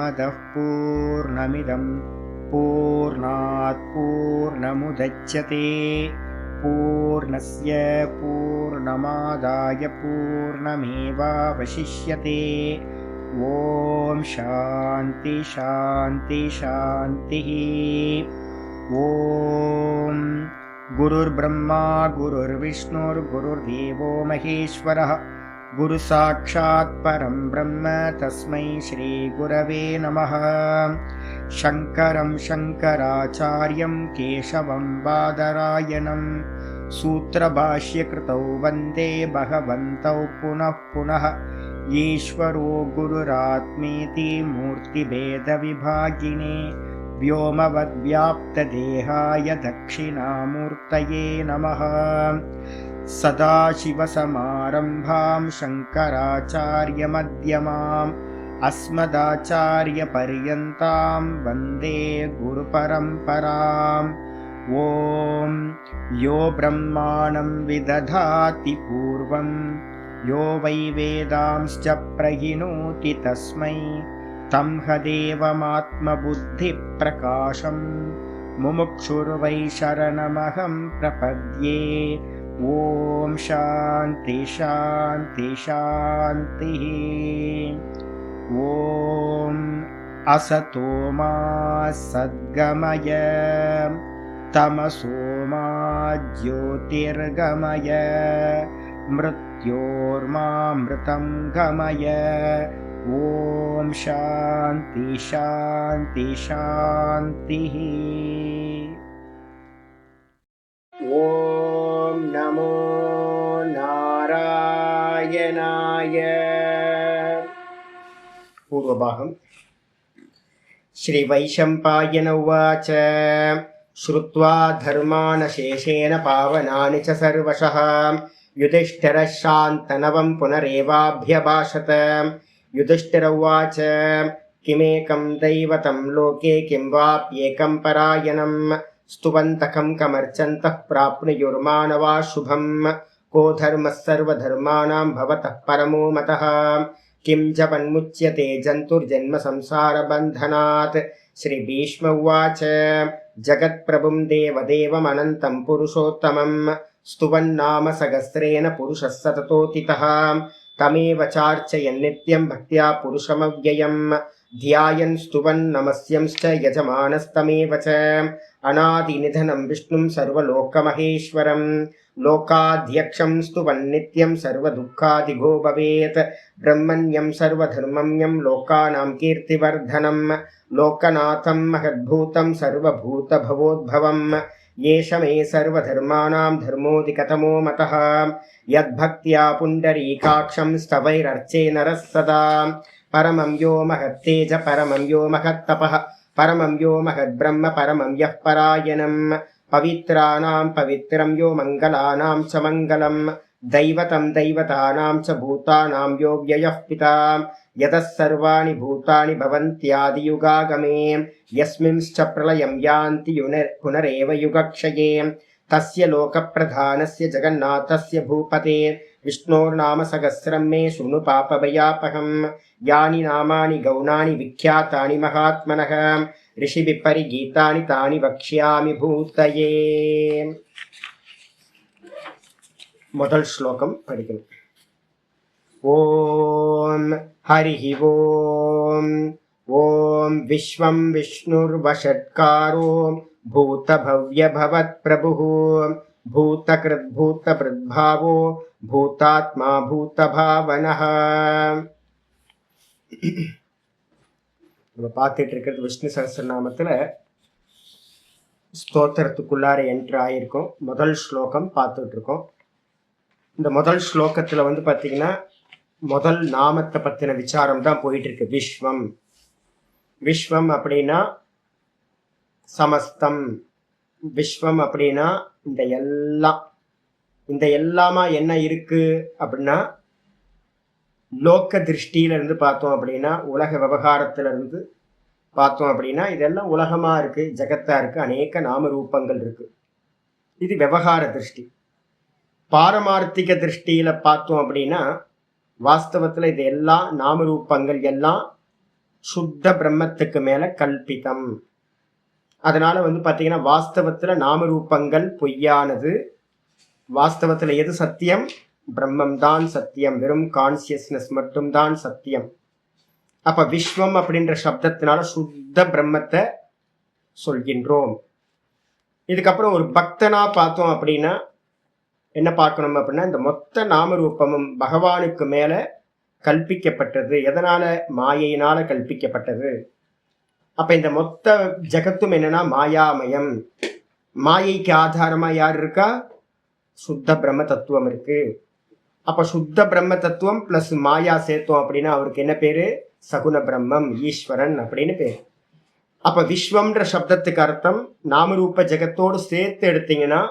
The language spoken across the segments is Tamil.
पूर्णमदः पूर्णमिदं पूर्णात् पूर्णमुदच्यते पूर्णस्य पूर्णमादाय पूर्णमेवावशिष्यते। ॐ शान्ति शान्ति शान्तिः। ॐ गुरुर्ब्रह्मा गुरुर्विष्णुर्गुरुर्देवो महेश्वरः गुरुसाक्षात् परं ब्रह्म तस्मै श्रीगुरवे नमः। शङ्करं शङ्कराचार्यं केशवं बादरायणं सूत्रभाष्यकृतौ वन्दे भगवन्तौ पुनः पुनः। ईश्वरो गुरुरात्मेति मूर्तिभेदविभागिने व्योमवद्व्याप्तदेहाय दक्षिणामूर्तये नमः। सदाशिवसमारम्भां शङ्कराचार्यमध्यमाम् अस्मदाचार्यपर्यन्तां वन्दे गुरुपरम्पराम्। ॐ यो ब्रह्माणं विदधाति पूर्वं यो वै वेदांश्च प्रहिणोति तस्मै तं हदेवमात्मबुद्धिप्रकाशं मुमुक्षुर्वै शरणमहं प्रपद्ये। ॐ शान्ति शान्ति शान्तिः। ॐ असतो मा सद्गमय तमसो मा ज्योतिर्गमय मृत्योर्मामृतं गमय। ॐ शान्ति शान्ति शान्तिः। ॐ नमो नारायणाय। पूर्वभागं श्रीवैशम्पायन उवाच श्रुत्वा धर्मानशेषेण पावनानि च सर्वशः युधिष्ठिरः शान्तनवं पुनरेवाभ्यभाषत। युधिष्ठिर उवाच किमेकं दैवतं लोके किं वाप्येकं परायणं स्तुवन्तकं कमर्चन्तः प्राप्नुयुर्मानवा शुभं को धर्मः सर्वधर्माणां भवतः परमो मतः किं जपन्मुच्यते जन्तुर्जन्म संसारबन्धनात्। श्रीभीष्म उवाच जगत्प्रभुं देवदेवमनन्तं पुरुषोत्तमं स्तुवन्नाम सहस्रेण पुरुषः सततोतितः तमेव चार्चयन् नित्यं भक्त्या पुरुषमव्ययं ध्यायन् स्तुवन् नमस्यंश्च यजमानस्तमेव च अनादिनिधनं विष्णुं सर्वलोकमहेश्वरं लोकाध्यक्षं स्तुवन् नित्यं सर्वदुःखादिगो भवेत् ब्रह्मण्यं सर्वधर्मम्यं लोकानां कीर्तिवर्धनं लोकनाथं महद्भूतं सर्वभूतभवोद्भवं येष मे सर्वधर्माणां धर्मोऽधिकतमो मतः यद्भक्त्या पुण्डरीकाक्षं स्तवैरर्चे नरः सदा परमं यो महत्तेज परमं यो महत्तपः परमं यो महद्ब्रह्म परमं यः परायणं पवित्राणां पवित्रं यो मङ्गलानां च मङ्गलं दैवतं दैवतानां च भूतानां यो व्ययः पिता यतः सर्वाणि भूतानि भवन्त्यादियुगागमे यस्मिंश्च प्रलयं यान्ति पुनरेव युगक्षये तस्य लोकप्रधानस्य जगन्नाथस्य भूपते विष्णोर्नाम सहस्रं मे शृणु पापभयापहं यानि नामानि गौणानि विख्यातानि महात्मनः ऋषिभिः परिगीतानि तानि वक्ष्यामि भूतये। முதல் ஸ்லோகம் படிக்கணும். ஓம் ஹரிஹி ஓம் ஓம் விஸ்வம் விஷ்ணுர்வஷட்காரோ பூதபவ்ய பவத் பிரபுः பூதகிருத் பூதபிருத்பாவோ பூதாத்மா பூதபாவனः. நம்ம பார்த்துட்டு இருக்கிறது விஷ்ணு சஹஸ்ரநாமத்துல ஸ்தோத்திரத்துக்குள்ளார என்ட்ரு ஆயிருக்கோம். முதல் ஸ்லோகம் பார்த்துட்டு இருக்கோம். இந்த முதல் ஸ்லோகத்துல பார்த்தீங்கன்னா முதல் நாமத்தை பத்தின விசாரம் தான் போயிட்டு இருக்கு. விஸ்வம் விஸ்வம் அப்படின்னா சமஸ்தம். விஸ்வம் அப்படின்னா இந்த எல்லாமா என்ன இருக்கு அப்படின்னா லோக்க திருஷ்டியில இருந்து பார்த்தோம் அப்படின்னா உலக விவகாரத்துல இருந்து பார்த்தோம் அப்படின்னா இதெல்லாம் உலகமா இருக்கு, ஜகத்தா இருக்கு, அநேக நாம ரூபங்கள் இருக்கு. இது விவகார திருஷ்டி. பாரமார்த்திக திருஷ்டியில பார்த்தோம் அப்படின்னா வாஸ்தவத்துல இது எல்லாம் நாம ரூபங்கள் எல்லாம் சுத்த பிரம்மத்துக்கு மேல கல்பிதம். அதனால வந்து பாத்தீங்கன்னா வாஸ்தவத்துல நாமரூபங்கள் பொய்யானது. வாஸ்தவத்துல எது சத்தியம்? பிரம்மம் தான் சத்தியம். வெறும் கான்சியஸ்னஸ் மட்டும்தான் சத்தியம். அப்ப விஸ்வம் அப்படின்ற சப்தத்தினால சுத்த பிரம்மத்தை சொல்கின்றோம். இதுக்கப்புறம் ஒரு பக்தனா பார்த்தோம் அப்படின்னா என்ன பார்க்கணும் அப்படின்னா, இந்த மொத்த நாமரூபமும் பகவானுக்கு மேல கல்பிக்கப்பட்டது. எதனால? மாயையினால கல்பிக்கப்பட்டது. அப்ப இந்த மொத்த ஜகத்தும் என்னன்னா மாயாமயம். மாயைக்கு ஆதாரமா யார் இருக்கா? சுத்த பிரம்ம தத்துவம் இருக்கு. அப்ப சுத்த பிரம்ம தத்துவம் பிளஸ் மாயா சேர்த்தோம் அப்படின்னா அவருக்கு என்ன பேரு? சகுண பிரம்மம், ஈஸ்வரன் அப்படின்னு பேரு. அப்ப விஸ்வம்ன்ற சப்தத்துக்கு அர்த்தம் நாமரூப ஜெகத்தோடு சேர்த்து எடுத்தீங்கன்னா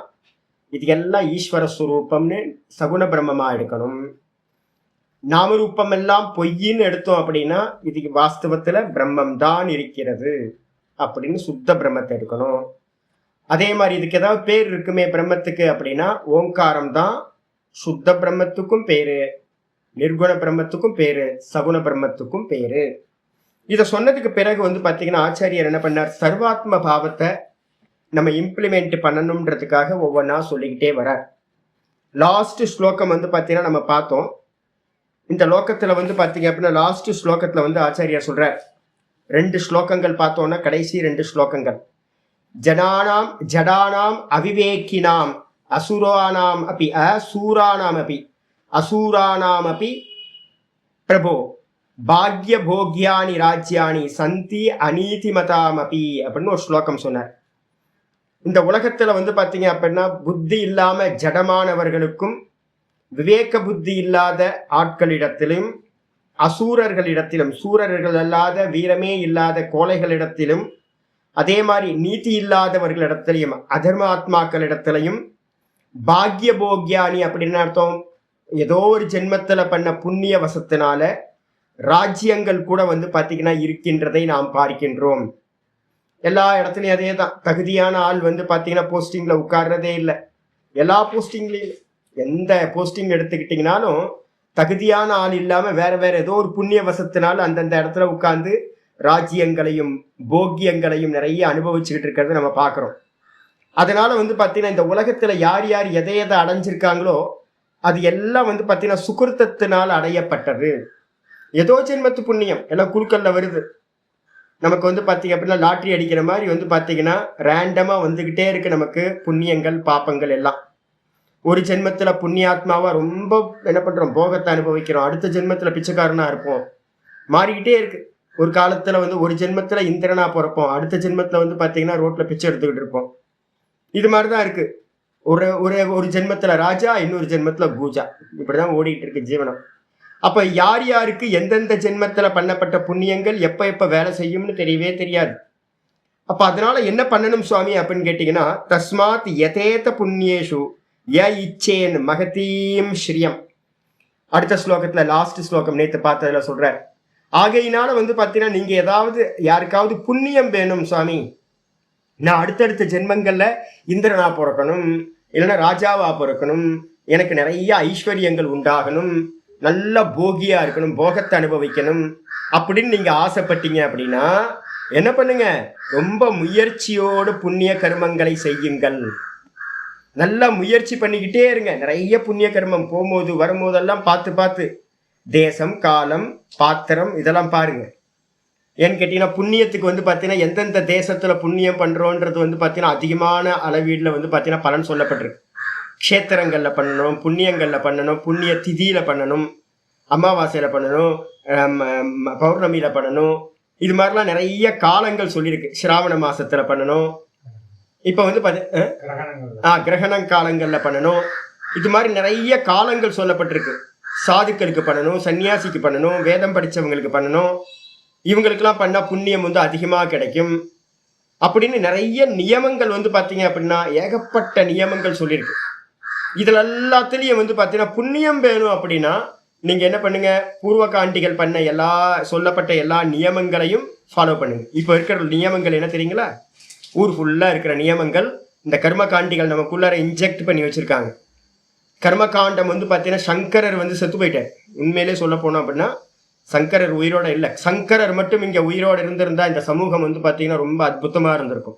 இது எல்லாம் ஈஸ்வர ஸ்வரூபம்னு சகுண பிரம்மமா எடுக்கணும். நாமரூபம் எல்லாம் பொய்ன்னு எடுத்தோம் அப்படின்னா இதுக்கு வாஸ்தவத்துல பிரம்மம் தான் இருக்கிறது அப்படின்னு சுத்த பிரம்மத்தை எடுக்கணும். அதே மாதிரி இதுக்கு ஏதாவது பேர் இருக்குமே பிரம்மத்துக்கு அப்படின்னா ஓங்காரம் தான் சுத்த பிரம்மத்துக்கும் பேரு, நிர்குண பிரம்மத்துக்கும் பேரு, சகுண பிரம்மத்துக்கும் பேரு. இதை சொன்னதுக்கு பிறகு வந்து பாத்தீங்கன்னா ஆச்சாரியர் என்ன பண்ணார்? சர்வாத்ம பாவத்தை நம்ம இம்ப்ளிமெண்ட் பண்ணணும்ன்றதுக்காக ஒவ்வொன்றா சொல்லிக்கிட்டே வரார். லாஸ்ட் ஸ்லோகம் வந்து பாத்தீங்கன்னா நம்ம பார்த்தோம். இந்த லோகத்துல வந்து பாத்தீங்க அப்படின்னா லாஸ்ட் ஸ்லோகத்துல வந்து ஆச்சாரியார் சொல்றார். 2 ஸ்லோகங்கள் பார்த்தோம்னா கடைசி 2 ஸ்லோகங்கள் ஜடானாம் அவிவேக்கினாம் அசுரானாம் அப்பி அசூரானாம் அப்பி அசூரானாம் அப்பி பிரபோ பாக்ய போக்யானி ராஜ்யானி சந்தி அநீதிமதாம் அப்பி அப்படின்னு ஒரு ஸ்லோகம் சொன்னார். இந்த உலகத்துல வந்து பாத்தீங்க அப்படின்னா புத்தி இல்லாம ஜடமானவர்களுக்கும் விவேக புத்தி இல்லாத ஆட்களிடத்திலும் அசூரர்களிடத்திலும் சூரர்கள் அல்லாத வீரமே இல்லாத கோழைகளிடத்திலும் அதே மாதிரி நீதி இல்லாதவர்களிடத்திலையும் அதர்மாத்மாக்களிடத்திலையும் பாக்ய போக்யானி அப்படின்னு அர்த்தம் ஏதோ ஒரு ஜென்மத்துல பண்ண புண்ணிய வசத்தினால ராஜ்யங்கள் கூட வந்து பாத்தீங்கன்னா இருக்கின்றதை நாம் பார்க்கின்றோம். எல்லா இடத்துலையும் அதே தான். தகுதியான ஆள் வந்து பாத்தீங்கன்னா போஸ்டிங்ல உட்கார்றதே இல்லை. எல்லா போஸ்டிங்லையும் எந்த போஸ்டிங் எடுத்துக்கிட்டீங்கனாலும் தகுதியான ஆள் இல்லாம வேற வேற ஏதோ ஒரு புண்ணிய வசத்தினால அந்தந்த இடத்துல உட்கார்ந்து ராஜ்யங்களையும் போக்கியங்களையும் நிறைய அனுபவிச்சுக்கிட்டு இருக்கிறத நம்ம பார்க்குறோம். அதனால வந்து பார்த்தீங்கன்னா இந்த உலகத்துல யார் யார் எதை எதை அடைஞ்சிருக்காங்களோ அது எல்லாம் வந்து பார்த்தீங்கன்னா சுகிருத்தத்தினால் அடையப்பட்டது. ஏதோ ஜென்மத்து புண்ணியம் எல்லாம் குழுக்கல்ல வருது. நமக்கு வந்து பார்த்தீங்க அப்படின்னா லாட்ரி அடிக்கிற மாதிரி வந்து பார்த்தீங்கன்னா ரேண்டமா வந்துகிட்டே இருக்கு நமக்கு புண்ணியங்கள் பாப்பங்கள் எல்லாம். ஒரு ஜென்மத்துல புண்ணியாத்மாவா ரொம்ப என்ன பண்றோம்? போகத்தை அனுபவிக்கிறோம். அடுத்த ஜென்மத்துல பிச்சைக்காரனா இருப்போம். மாறிக்கிட்டே இருக்கு. ஒரு காலத்துல வந்து ஒரு ஜென்மத்துல இந்திரனா பிறப்போம். அடுத்த ஜென்மத்துல வந்து பாத்தீங்கன்னா ரோட்ல பிச்சை எடுத்துக்கிட்டு இருப்போம். இது மாதிரிதான் இருக்கு. ஒரு ஜென்மத்துல ராஜா, இன்னொரு ஜென்மத்துல பூஜா. இப்படிதான் ஓடிட்டு இருக்கு ஜீவனம். அப்ப யார் யாருக்கு எந்தெந்த ஜென்மத்துல பண்ணப்பட்ட புண்ணியங்கள் எப்ப எப்ப வேலை செய்யும்னு தெரியவே தெரியாது. அப்ப அதனால என்ன பண்ணணும் சுவாமி அப்படின்னு கேட்டீங்கன்னா தஸ்மாத் யதேத புண்ணியேஷு ய இச்சேன் மகதீம் ஸ்ரீயம். அடுத்த ஸ்லோகத்துல லாஸ்ட் ஸ்லோகம் நேற்று பார்த்ததுல சொல்ற. ஆகையினால வந்து பாத்தீங்கன்னா நீங்க ஏதாவது யாருக்காவது புண்ணியம் வேணும் சுவாமி, நான் அடுத்தடுத்த ஜென்மங்கள்ல இந்திரனா பிறக்கணும், இல்லைன்னா ராஜாவா பிறக்கணும், எனக்கு நிறைய ஐஸ்வர்யங்கள் உண்டாகணும், நல்ல போகியா இருக்கணும், போகத்தை அனுபவிக்கணும் அப்படின்னு நீங்க ஆசைப்பட்டீங்க அப்படின்னா என்ன பண்ணுங்க? ரொம்ப முயற்சியோடு புண்ணிய கர்மங்களை செய்யுங்கள். நல்லா முயற்சி பண்ணிக்கிட்டே இருங்க. நிறைய புண்ணிய கர்மம் போகும்போது வரும்போதெல்லாம் பார்த்து பார்த்து தேசம் காலம் பாத்திரம் இதெல்லாம் பாருங்க. ஏன்னு கேட்டீங்கன்னா புண்ணியத்துக்கு வந்து பார்த்தீங்கன்னா எந்தெந்த தேசத்துல புண்ணியம் பண்றோன்றது வந்து பார்த்தீங்கன்னா அதிகமான அளவீடுல வந்து பார்த்தீங்கன்னா பலன் சொல்லப்பட்டிருக்கு. க்ஷேத்திரங்கள்ல பண்ணணும், புண்ணியங்கள்ல பண்ணணும், புண்ணிய திதியில பண்ணணும், அமாவாசையில பண்ணணும், பௌர்ணமியில பண்ணணும். இது மாதிரிலாம் நிறைய காலங்கள் சொல்லியிருக்கு. சிராவண மாசத்துல பண்ணணும். இப்ப வந்து கிரகண காலங்கள்ல பண்ணணும். இது மாதிரி நிறைய காலங்கள் சொல்லப்பட்டிருக்கு. சாதுக்களுக்கு பண்ணணும், சன்னியாசிக்கு பண்ணணும், வேதம் படிச்சவங்களுக்கு பண்ணணும், இவங்களுக்கெல்லாம் பண்ணா புண்ணியம் வந்து அதிகமா கிடைக்கும் அப்படின்னு நிறைய நியமங்கள் வந்து பாத்தீங்க அப்படின்னா ஏகப்பட்ட நியமங்கள் சொல்லியிருக்கு. இதுல எல்லாத்துலயும் வந்து பாத்தீங்கன்னா புண்ணியம் வேணும் அப்படின்னா நீங்க என்ன பண்ணுங்க? பூர்வகாண்டிகள் பண்ண சொல்லப்பட்ட எல்லா நியமங்களையும் ஃபாலோ பண்ணுங்க. இப்ப இருக்கிற நியமங்கள் என்ன தெரியுங்களா? ஊர் ஃபுல்லா இருக்கிற நியமங்கள் இந்த கர்மகாண்டிகள் நமக்குள்ளார இன்ஜெக்ட் பண்ணி வச்சிருக்காங்க. கர்மகாண்டம் வந்து பாத்தீங்கன்னா சங்கரர் வந்து செத்து போயிட்டார். உண்மையிலே சொல்ல போனோம் அப்படின்னா சங்கரர் உயிரோட இல்லை, சங்கரர் மட்டும் இங்க உயிரோட இருந்திருந்தா இந்த சமூகம் வந்து பாத்தீங்கன்னா ரொம்ப அற்புதமா இருந்திருக்கும்.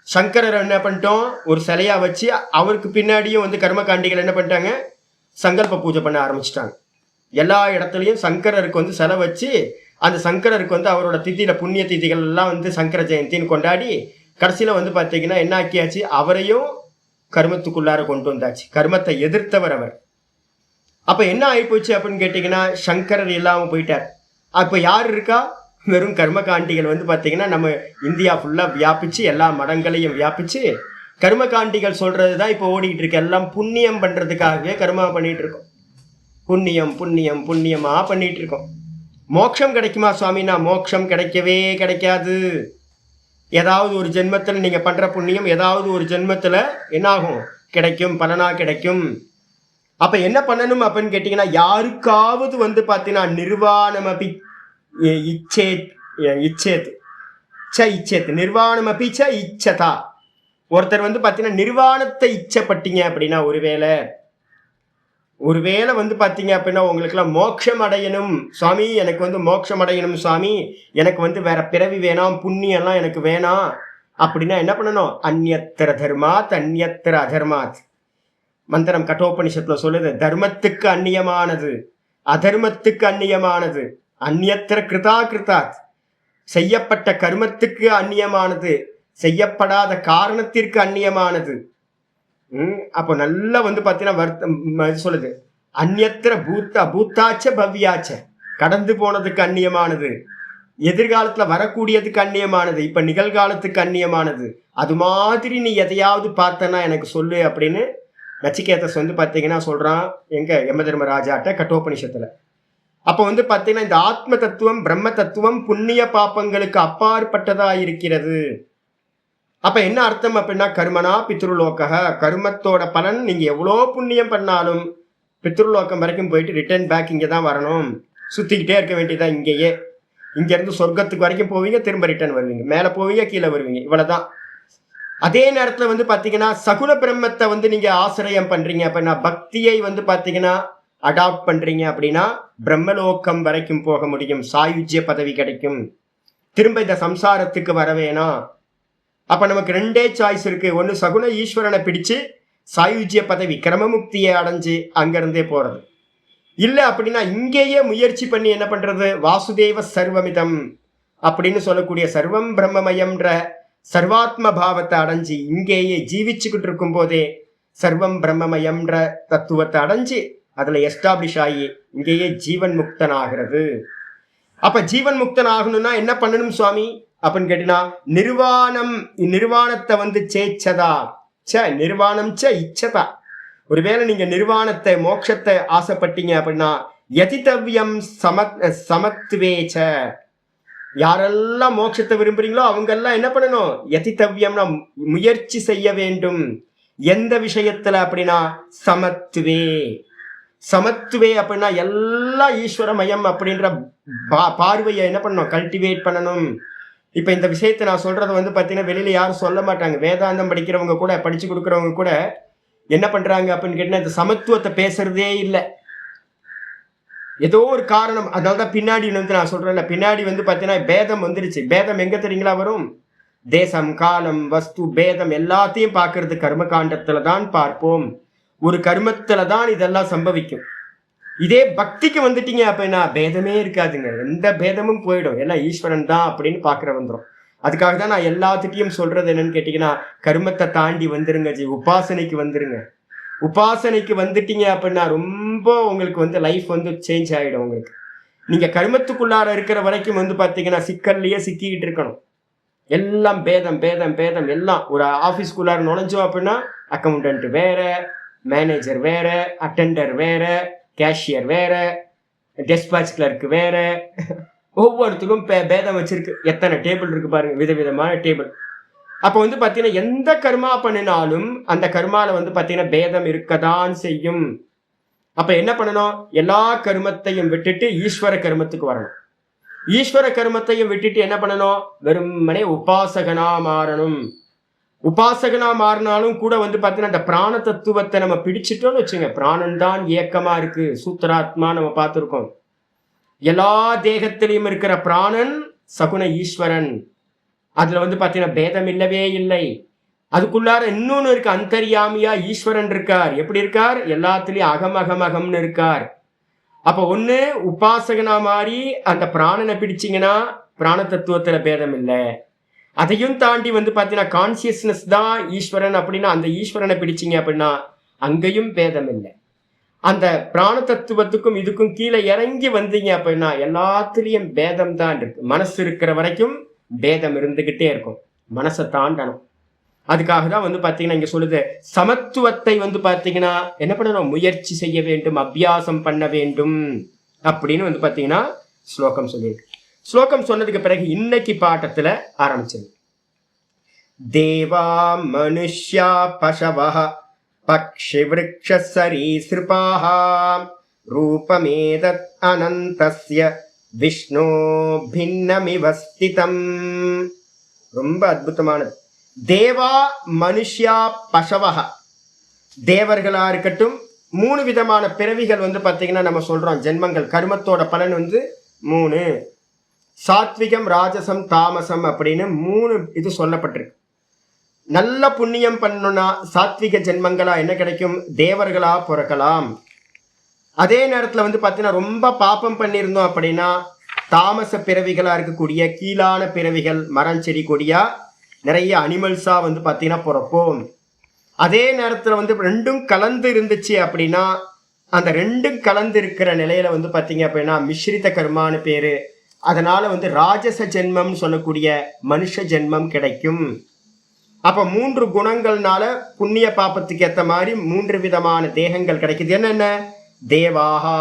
சங்கரர் என்ன பண்ணிட்டோம், ஒரு சிலையா வச்சு அவருக்கு பின்னாடியும் வந்து கர்மகாண்டிகள் என்ன பண்ணிட்டாங்க, சங்கல்ப பூஜை பண்ண ஆரம்பிச்சிட்டாங்க. எல்லா இடத்துலையும் சங்கரருக்கு வந்து சிலை வச்சு அந்த சங்கரருக்கு வந்து அவரோட திதியில புண்ணிய திதிகள் எல்லாம் வந்து சங்கர ஜெயந்தின்னு கொண்டாடி கடைசியில வந்து பார்த்தீங்கன்னா என்ன ஆக்கியாச்சு, அவரையும் கர்மத்துக்குள்ளார கொண்டு வந்தாச்சு. கர்மத்தை எதிர்த்தவர் அவர். அப்ப என்ன ஆயிப்போச்சு அப்படின்னு கேட்டீங்கன்னா, சங்கரர் இல்லாம போயிட்டார். அப்ப யார் இருக்கா, வெறும் கர்மகாண்டிகள் வந்து பார்த்தீங்கன்னா நம்ம இந்தியா ஃபுல்லா வியாபிச்சு எல்லா மடங்களையும் வியாபிச்சு கர்மகாண்டிகள் சொல்றதுதான் இப்போ ஓடிக்கிட்டு இருக்கு. எல்லாம் புண்ணியம் பண்றதுக்காகவே கர்மா பண்ணிட்டு இருக்கோம். புண்ணியம் புண்ணியம் புண்ணியமா பண்ணிட்டு இருக்கோம். மோட்சம் கிடைக்குமா சுவாமினா, மோட்சம் கிடைக்கவே கிடைக்காது. ஏதாவது ஒரு ஜென்மத்தில் நீங்க பண்ற புண்ணியம் ஏதாவது ஒரு ஜென்மத்துல என்னாகும், கிடைக்கும், பலனா கிடைக்கும். அப்ப என்ன பண்ணணும் அப்படின்னு கேட்டீங்கன்னா, யாருக்காவது வந்து பார்த்தீங்கன்னா நிர்வாணம் அப்படி இச்சேத் நிர்வாணம் அப்படி இச்சதா, ஒருத்தர் வந்து பார்த்தீங்கன்னா நிர்வாணத்தை இச்சப்பட்டீங்க அப்படின்னா, ஒருவேளை வந்து பார்த்தீங்க அப்படின்னா உங்களுக்குலாம் மோட்சம் அடையணும் சுவாமி, எனக்கு வந்து மோட்சம் அடையணும் சுவாமி, எனக்கு வந்து வேற பிறவி வேணாம், புண்ணியம்லாம் எனக்கு வேணாம் அப்படின்னா என்ன பண்ணணும், அந்நியத்திர தர்மாத் அந்நியத்திர அதர்மாத். மந்திரம் கட்டோபனிஷத்துல சொல்லுது, தர்மத்துக்கு அந்நியமானது அதர்மத்துக்கு அந்நியமானது, அந்நியத்திர கிருதா கிருதாத், செய்யப்பட்ட கர்மத்துக்கு அந்நியமானது, செய்யப்படாத காரணத்திற்கு அந்நியமானது. அப்போ நல்லா வந்து பார்த்தீங்கன்னா சொல்லுது, அந்நியத்திர பூத்தாச்ச பவ்யாச்ச, கடந்து போனதுக்கு அந்நியமானது, எதிர்காலத்துல வரக்கூடியதுக்கு அந்நியமானது, இப்ப நிகழ்காலத்துக்கு அந்நியமானது. அது மாதிரி நீ எதையாவது பார்த்தனா எனக்கு சொல்லு அப்படின்னு நச்சிகேதஸ் வந்து பார்த்தீங்கன்னா சொல்றான் எங்க யம தர்மராஜாட்ட கட்டோபனிஷத்துல. அப்போ வந்து பார்த்தீங்கன்னா இந்த ஆத்ம தத்துவம் பிரம்ம தத்துவம் புண்ணிய பாப்பங்களுக்கு அப்பாற்பட்டதா இருக்கிறது. அப்ப என்ன அர்த்தம் அப்படின்னா, கர்மனா பித்ருலோக, கர்மத்தோட பலன் நீங்க எவ்வளோ புண்ணியம் பண்ணாலும் பித்ருலோகம் வரைக்கும் போயிட்டு ரிட்டர்ன் பேக் இங்கே தான் வரணும், சுத்திக்கிட்டே இருக்க வேண்டியதான் இங்கேயே. இங்க இருந்து சொர்க்கத்துக்கு வரைக்கும் போவீங்க, திரும்ப ரிட்டர்ன் வருவீங்க, மேலே போவீங்க, கீழே வருவீங்க, இவ்வளவுதான். அதே நேரத்துல வந்து பாத்தீங்கன்னா சகுன பிரம்மத்தை வந்து நீங்க ஆசிரியம் பண்றீங்க அப்படின்னா, பக்தியை வந்து பாத்தீங்கன்னா அடாப்ட் பண்றீங்க அப்படின்னா பிரம்மலோகம் வரைக்கும் போக முடியும், சாயுஜ்ய பதவி கிடைக்கும், திரும்ப இந்த சம்சாரத்துக்கு வர வேணாம். அப்ப நமக்கு ரெண்டே சாய்ஸ் இருக்கு, ஒன்னு சகுன ஈஸ்வரனை பிடிச்சு சாயுஜ்ய பதவி கிரமமுக்தியை அடைஞ்சு அங்கிருந்தே போறது, இல்ல அப்படின்னா இங்கேயே முயற்சி பண்ணி என்ன பண்றது, வாசுதேவ சர்வமிதம் அப்படின்னு சொல்லக்கூடிய சர்வம் பிரம்மமயம்ன்ற சர்வாத்ம பாவத்தை அடைஞ்சு இங்கேயே ஜீவிச்சுக்கிட்டு இருக்கும் போதே சர்வம் பிரம்மமயம்ன்ற தத்துவத்தை அடைஞ்சு அதுல எஸ்டாப்ளிஷ் ஆகி இங்கேயே ஜீவன் முக்தன் ஆகிறது. அப்ப ஜீவன் முக்தன் ஆகணும்னா என்ன பண்ணணும் சுவாமி அப்படின்னு கேட்டீங்கன்னா, நிர்வாணத்தை வந்து சேச்சதா நிர்வாணம் இச்சதா. ஒருவேளை நீங்க நிர்வாணத்தை மோட்சத்தை ஆசைப்பட்டீங்க அப்படின்னா யதிதவ்யம் சமத்துவேச்ச, யாரெல்லாம் மோட்சத்தை விரும்புறீங்களோ அவங்க எல்லாம் என்ன பண்ணணும், யதிதவ்யம்னா முயற்சி செய்ய வேண்டும். எந்த விஷயத்துல அப்படின்னா சமத்துவே அப்படின்னா எல்லா ஈஸ்வரமயம் அப்படின்ற பார்வையை என்ன பண்ணணும், கல்டிவேட் பண்ணணும். இப்ப இந்த விஷயத்தை நான் சொல்றது வந்து பாத்தீங்கன்னா வெளியில யாரும் சொல்ல மாட்டாங்க. வேதாந்தம் படிக்கிறவங்க கூட படிச்சு கொடுக்குறவங்க கூட என்ன பண்றாங்க அப்படின்னு கேட்டீங்கன்னா இந்த சமத்துவத்தை பேசுறதே இல்லை. ஏதோ ஒரு காரணம், அதனாலதான் பின்னாடி வந்து நான் சொல்றேன்ல, பின்னாடி வந்து பாத்தீங்கன்னா பேதம் வந்துருச்சு. பேதம் எங்க தெரியுங்களா வரும், தேசம் காலம் வஸ்து பேதம் எல்லாத்தையும் பார்க்கறது கர்ம காண்டத்துல தான் பார்ப்போம், ஒரு கர்மத்துல தான் இதெல்லாம் சம்பவிக்கும். இதே பக்திக்கு வந்துட்டீங்க அப்படின்னா பேதமே இருக்காதுங்க, எந்த பேதமும் போயிடும், எல்லாம் ஈஸ்வரன் தான் அப்படின்னு பாக்குற வந்துடும். அதுக்காக தான் நான் எல்லாத்துட்டையும் சொல்றது என்னன்னு கேட்டீங்கன்னா, கர்மத்தை தாண்டி வந்துருங்க ஜி, உபாசனைக்கு வந்துருங்க. உபாசனைக்கு வந்துட்டீங்க அப்படின்னா ரொம்ப உங்களுக்கு வந்து லைஃப் வந்து சேஞ்ச் ஆகிடும். உங்களுக்கு நீங்க கர்மத்துக்குள்ளார இருக்கிற வரைக்கும் வந்து பார்த்தீங்கன்னா சிக்கல்லையே சிக்கிக்கிட்டு இருக்கணும். எல்லாம் பேதம் பேதம் பேதம் எல்லாம். ஒரு ஆஃபீஸ்க்குள்ளார நுழைஞ்சோம் அப்படின்னா அக்கௌண்டன்ட் வேற, மேனேஜர் வேற, அட்டெண்டர் வேற, கேஷியர் வேற, டெஸ்பாச் கிளர்க் வேற, ஒவ்வொருத்தரும் பேதம் வச்சிருக்கு. எத்தனை டேபிள் இருக்கு பாருங்க, விதவிதமான டேபிள். அப்போ வந்து பார்த்தீங்கன்னா எந்த கர்மா பண்ணினாலும் அந்த கர்மால வந்து பார்த்தீங்கன்னா பேதம் இருக்கதான் செய்யும். அப்ப என்ன பண்ணணும், எல்லா கர்மத்தையும் விட்டுட்டு ஈஸ்வர கர்மத்துக்கு வரணும். ஈஸ்வர கர்மத்தையும் விட்டுட்டு என்ன பண்ணணும், வெறுமனே உபாசகனா மாறணும். உபாசகனா மாறினாலும் கூட வந்து பார்த்தீங்கன்னா அந்த பிராண தத்துவத்தை நம்ம பிடிச்சிட்டோம்னு வச்சுங்க, பிராணன் தான் இயக்கமா இருக்கு, சூத்திராத்மா நம்ம பார்த்துருக்கோம். எல்லா தேகத்திலையும் இருக்கிற பிராணன் சகுண ஈஸ்வரன். அதுல பாத்தீங்கன்னா பேதம் இல்லவே இல்லை. அதுக்குள்ளார இன்னொன்னு இருக்கு, அந்தர்யாமியா ஈஸ்வரன் இருக்கார். எப்படி இருக்கார்? எல்லாத்துலயும் அகம் அகம் அகம்னு இருக்கார். அப்ப ஒண்ணு உபாசகனா மாறி அந்த பிராணனை பிடிச்சிங்கன்னா பிராண தத்துவத்துல பேதம் இல்லை. அதையும் தாண்டி பாத்தீங்கன்னா கான்சியஸ்னஸ் தான் ஈஸ்வரன் அப்படின்னா அந்த ஈஸ்வரனை பிடிச்சிங்க அப்படின்னா அங்கேயும் பேதம் இல்லை. அந்த பிராண தத்துவத்துக்கும் இதுக்கும் கீழே இறங்கி வந்தீங்க அப்படின்னா எல்லாத்துலயும் பேதம் தான் இருக்கு. மனசு இருக்கிற வரைக்கும் பேதம் இருந்துகிட்டே இருக்கும், மனசை தாண்டணும். அதுக்காக தான் பாத்தீங்கன்னா இங்க சொல்லுது, சமத்துவத்தை பாத்தீங்கன்னா என்ன பண்ணணும்? முயற்சி செய்ய வேண்டும், அபியாசம் பண்ண வேண்டும் அப்படின்னு பாத்தீங்கன்னா ஸ்லோகம் சொல்லியிருக்கு. ஸ்லோகம் சொன்னதுக்கு பிறகு இன்னைக்கு பாட்டத்துல ஆரம்பிச்சது. தேவா மனுஷ்யா பசவஹ பக்ஷி விருக்ஷ சரீஸ்ருபாஹ ரூபமேதத் அனந்தஸ்ய விஷ்ணு பின்னமிவ ஸ்திதம். ரொம்ப அற்புதமானது. தேவா மனுஷ்யா பசவஹ, தேவர்களா இருக்கட்டும். 3 விதமான பிறவிகள் பாத்தீங்கன்னா நம்ம சொல்றோம் ஜென்மங்கள். கர்மத்தோட பலன் 3, சாத்விகம் ராஜசம் தாமசம் அப்படின்னு 3 இது சொல்லப்பட்டிருக்கு. நல்ல புண்ணியம் பண்ணணும்னா சாத்விக ஜென்மங்களா என்ன கிடைக்கும்? தேவர்களா பிறக்கலாம். அதே நேரத்துல பாத்தீங்கன்னா ரொம்ப பாப்பம் பண்ணியிருந்தோம் அப்படின்னா தாமச பிறவிகளா இருக்கக்கூடிய கீழான பிறவிகள், மரம் செடி கொடியா நிறைய அனிமல்ஸா பாத்தீங்கன்னா பிறப்போம். அதே நேரத்துல ரெண்டும் கலந்து இருந்துச்சு அப்படின்னா அந்த ரெண்டும் கலந்து இருக்கிற நிலையில பாத்தீங்க அப்படின்னா மிஸ்ரித கர்மான்னு பேரு. அதனால ராஜச ஜென்மம் சொல்லக்கூடிய மனுஷ ஜென்மம் கிடைக்கும். அப்ப 3 குணங்கள்னால புண்ணிய பாப்பத்துக்கு ஏத்த மாதிரி 3 விதமான தேகங்கள் கிடைக்குது. என்னென்ன? தேவாஹா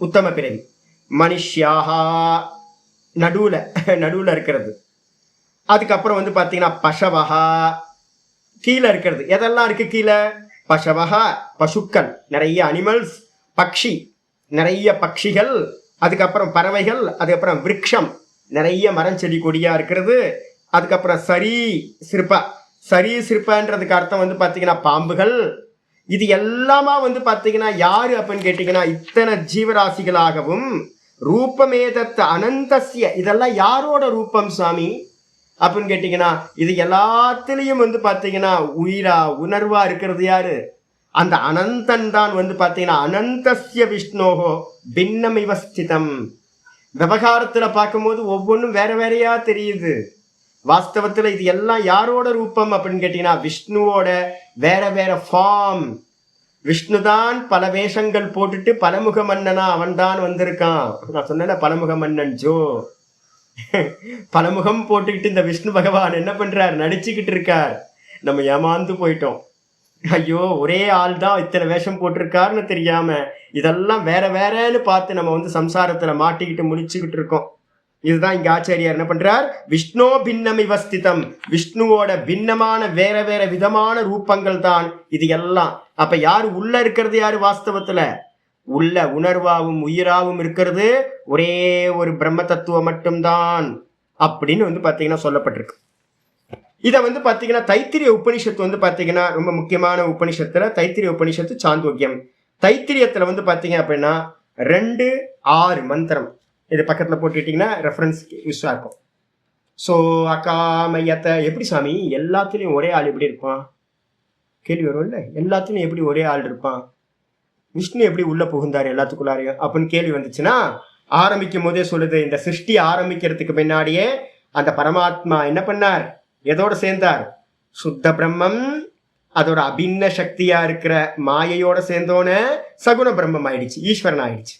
உத்தம பிறவி, மனுஷ்யாஹா நடுவுல இருக்கிறது, அதுக்கப்புறம் பாத்தீங்கன்னா பசவஹா கீழே இருக்கிறது. எதெல்லாம் இருக்கு கீழே? பசவஹா பசுக்கள், நிறைய அனிமல்ஸ், பக்ஷி நிறைய பட்சிகள், அதுக்கப்புறம் பறவைகள், அதுக்கப்புறம் விருட்சம் நிறைய மரம் செடி கொடியா இருக்கிறது, அதுக்கப்புறம் சரீசிருப்பன்றதுக்கு அர்த்தம் பாத்தீங்கன்னா பாம்புகள். இது எல்லாமா பாத்தீங்கன்னா யாரு அப்படின்னு கேட்டீங்கன்னா இத்தனை ஜீவராசிகளாகவும் ரூபமேதத் அனந்தஸ்ய, இதெல்லாம் யாரோட ரூபம் சாமி அப்படின்னு கேட்டீங்கன்னா இது எல்லாத்திலையும் பாத்தீங்கன்னா உயிரா உணர்வா இருக்கிறது யாரு? அந்த அனந்தன் தான் பாத்தீங்கன்னா அனந்தஸ்ய விஷ்ணோகோ பின்னமிவ ஸ்திதம். விவகாரத்துல பார்க்கும்போது ஒவ்வொன்றும் வேற வேறையா தெரியுது. வாஸ்தவத்துல இது எல்லாம் யாரோட ரூபம் அப்படின்னு கேட்டீங்கன்னா விஷ்ணுவோட வேற வேற ஃபார்ம். விஷ்ணுதான் பல வேஷங்கள் போட்டுட்டு பலமுக மன்னனா அவன் தான் வந்திருக்கான். நான் சொன்னேன் பலமுக மன்னன் ஜோ. பலமுகம் போட்டுக்கிட்டு இந்த விஷ்ணு பகவான் என்ன பண்றார்? நடிச்சுக்கிட்டு இருக்கார். நம்ம ஏமாந்து போயிட்டோம். ஐயோ, ஒரே ஆள் தான் இத்தனை வேஷம் போட்டிருக்காருன்னு தெரியாம இதெல்லாம் வேற வேறன்னு பார்த்து நம்ம சம்சாரத்துல மாட்டிக்கிட்டு முடிச்சுக்கிட்டு இருக்கோம். இதுதான் இங்க ஆச்சாரியார் என்ன பண்றார்? விஷ்ணோ பின்னமிவ ஸ்திதம், விஷ்ணுவோட பின்னமான வேற வேற விதமான ரூபங்கள் தான் இது எல்லாம். அப்ப யாரு உள்ள இருக்கிறது? யாரு வாஸ்தவத்துல உள்ள உணர்வாவும் உயிராவும் இருக்கிறது ஒரே ஒரு பிரம்ம தத்துவம் மட்டும்தான் அப்படின்னு பாத்தீங்கன்னா சொல்லப்பட்டிருக்கு. இதை பாத்தீங்கன்னா தைத்திரிய உபனிஷத்து பாத்தீங்கன்னா ரொம்ப முக்கியமான உபனிஷத்துல தைத்திரிய உபனிஷத்து சாந்தோக்கியம். தைத்திரியத்துல பாத்தீங்க அப்படின்னா 2:6 மந்திரம் இது பக்கத்துல போட்டுக்கிட்டீங்கன்னா ரெஃபரன்ஸ் யூஸா இருக்கும். ஸோ அகாமயத்தை எப்படி சாமி எல்லாத்துலயும் ஒரே ஆள் எப்படி இருப்பான் கேள்வி வரும் இல்ல? எல்லாத்துலயும் எப்படி ஒரே ஆள் இருப்பான்? விஷ்ணு எப்படி உள்ள புகுந்தாரு எல்லாத்துக்குள்ளாரையும் அப்படின்னு கேள்வி வந்துச்சுன்னா ஆரம்பிக்கும் போதே சொல்லுது, இந்த சிருஷ்டி ஆரம்பிக்கிறதுக்கு முன்னாடியே அந்த பரமாத்மா என்ன பண்ணார்? எதோட சேர்ந்தார்? சுத்த பிரம்மம் அதோட அபின்ன சக்தியா இருக்கிற மாயையோட சேர்ந்தோன சகுண பிரம்மம் ஆயிடுச்சு, ஈஸ்வரன் ஆயிடுச்சு.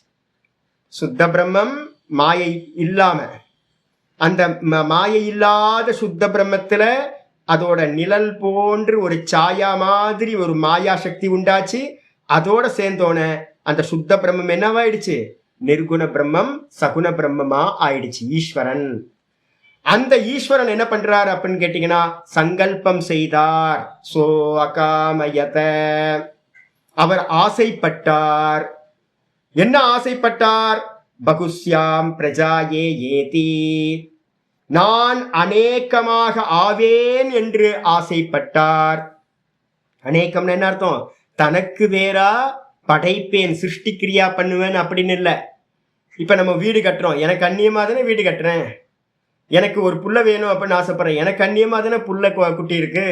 சுத்த பிரம்மம் மாயை இல்லாம அந்த மாயை இல்லாத சுத்த பிரம்மத்துல அதோட நிழல் போன்று ஒரு சாயா மாதிரி ஒரு மாயா சக்தி உண்டாச்சு. அதோட சேர்ந்தோன அந்த சுத்த பிரம்மம் என்னவாயிடுச்சு? நிர்குண பிரம்மம் சகுண பிரம்மமா ஆயிடுச்சு, ஈஸ்வரன். அந்த ஈஸ்வரன் என்ன பண்றார் அப்படின்னு கேட்டீங்கன்னா சங்கல்பம் செய்தார். சோ அகாமயத, அவர் ஆசைப்பட்டார். என்ன ஆசைப்பட்டார்? பகுஸ்யாம் பிரஜாயே ஏதி, நான் அநேகமாக ஆவேன் என்று ஆசைப்பட்டார். அநேகம்னு என்ன அர்த்தம்? தனக்கு வேறா படைப்பேன், சிருஷ்டி கிரியா பண்ணுவேன் அப்படின்னு இல்லை. இப்ப நம்ம வீடு கட்டுறோம், எனக்கு அந்நியமா தானே வீடு கட்டுறேன். எனக்கு ஒரு புள்ள வேணும் அப்படின்னு ஆசைப்படுறேன், எனக்கு அந்நியமா தானே புள்ள குட்டி இருக்கு.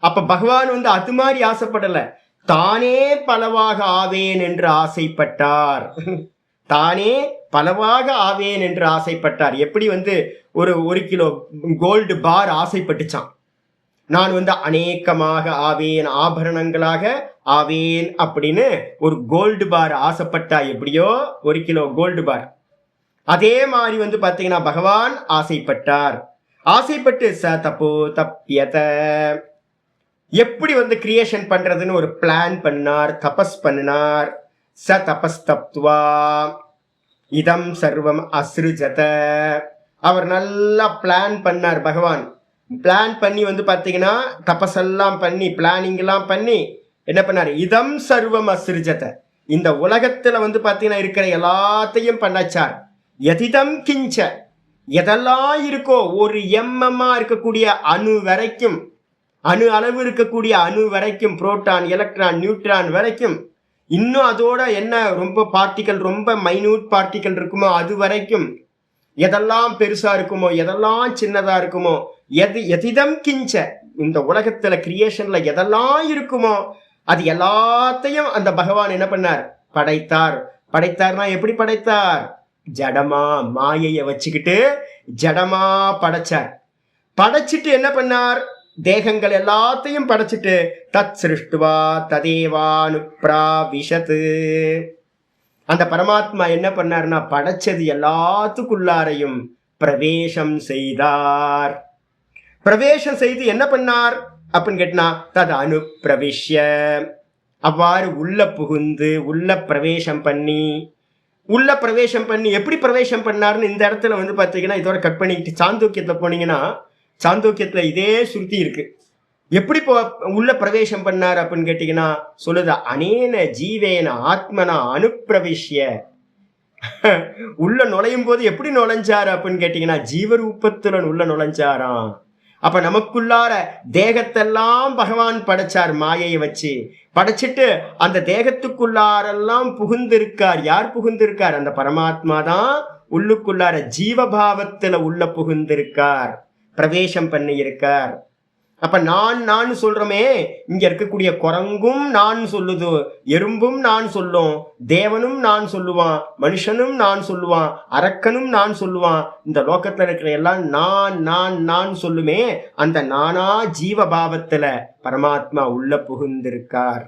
அப்ப பகவான் வந்து அது மாதிரி ஆசைப்படல, தானே பலவாக ஆவேன் என்று ஆசைப்பட்டார். தானே பலவாக ஆவேன் என்று ஆசைப்பட்டார். எப்படி வந்து ஒரு கிலோ கோல்டு பார் ஆசைப்பட்டுச்சான், நான் வந்து அநேகமாக ஆவேன், ஆபரணங்களாக ஆவேன் அப்படின்னு ஒரு கோல்டு பார் ஆசைப்பட்டா எப்படியோ ஒரு கிலோ கோல்டு பார், அதே மாதிரி வந்து பாத்தீங்கன்னா பகவான் ஆசைப்பட்டார். ஆசைப்பட்டு ச தப்போ தப்பியத, எப்படி வந்து கிரியேஷன் பண்றதுன்னு ஒரு பிளான் பண்ணார், தபஸ் பண்ணினார். ச தபஸ் தப்துவா இதம் சர்வம் அஸ்ருஜத, அவர் நல்லா பிளான் பண்ணார். பகவான் பிளான் பண்ணி வந்து பாத்தீங்கன்னா தபஸெல்லாம் பண்ணி பிளானிங் எல்லாம் பண்ணி என்ன பண்ணார், இதம் சர்வம் அஸ்ருஜத, இந்த உலகத்துல வந்து பாத்தீங்கன்னா இருக்கிற எல்லாத்தையும் பண்ணாச்சார். எதிதம் கிஞ்ச, எதெல்லாம் இருக்கோ ஒரு எம்எம்மா இருக்கக்கூடிய அணு வரைக்கும், அணு அளவு இருக்கக்கூடிய அணு வரைக்கும், புரோட்டான் எலக்ட்ரான் நியூட்ரான் வரைக்கும், இன்னும் அதோட என்ன ரொம்ப பார்ட்டிகல், ரொம்ப மைன்யூட் பார்ட்டிகல் இருக்குமோ அது வரைக்கும், எதெல்லாம் பெருசா இருக்குமோ எதெல்லாம் சின்னதா இருக்குமோ, எதிதம் கிஞ்ச, இந்த உலகத்துல கிரியேஷன்ல எதெல்லாம் இருக்குமோ அது எல்லாத்தையும் அந்த பகவான் என்ன பண்ணார், படைத்தார். படைத்தார்னா எப்படி படைத்தார், ஜடமா மாயைய வச்சுக்கிட்டு ஜடமா படைச்சார். படைச்சிட்டு என்ன பண்ணார், தேகங்கள் எல்லாத்தையும் படைச்சிட்டு தத் சிருஷ்டுவா ததேவானுப்ராவிஷத், அந்த பரமாத்மா என்ன பண்ணார்னா படைச்சது எல்லாத்துக்குள்ளாரையும் பிரவேசம் செய்தார். பிரவேசம் செய்து என்ன பண்ணார் அப்படின்னு கேட்டா தது அனுப்பிரவிஷ்ய, அவ்வாறு உள்ள புகுந்து உள்ள பிரவேசம் பண்ணி, உள்ள பிரவேசம் பண்ணி எப்படி பிரவேசம் பண்ணார்னு இந்த இடத்துல வந்து பாத்தீங்கன்னா இதோட கட் பண்ணிக்கிட்டு சாந்தோக்கியத்துல போனீங்கன்னா சாந்தோக்கியத்துல இதே சுருத்தி இருக்கு. எப்படி உள்ள பிரவேசம் பண்ணார் அப்படின்னு கேட்டீங்கன்னா சொல்லுது, அனேன ஜீவேன ஆத்மனா அனுப்பிரவிஷ்ய, உள்ள நுழையும் போது எப்படி நுழைஞ்சாரு அப்படின்னு கேட்டீங்கன்னா ஜீவரூபத்துடன் உள்ள நுழைஞ்சாராம். அப்ப நமக்குள்ளார தேகத்தெல்லாம் பகவான் படைச்சார், மாயையை வச்சு படைச்சிட்டு அந்த தேகத்துக்குள்ளாரெல்லாம் புகுந்திருக்கார். யார் புகுந்திருக்கார், அந்த பரமாத்மா தான் உள்ளுக்குள்ளார ஜீவபாவத்துல உள்ள புகுந்திருக்கார், பிரவேசம் பண்ணி இருக்கார். அப்ப நான் சொல்றோமே, இங்க இருக்கக்கூடிய குரங்கும் நான் சொல்லுது, எறும்பும் நான் சொல்லும், தேவனும் நான் சொல்லுவான், மனுஷனும் நான் சொல்லுவான், அரக்கனும் நான் சொல்லுவான், இந்த லோகத்துல இருக்கிற எல்லாம் நான் சொல்லுமே, அந்த நானா ஜீவபாவத்துல பரமாத்மா உள்ள புகுந்திருக்கார்.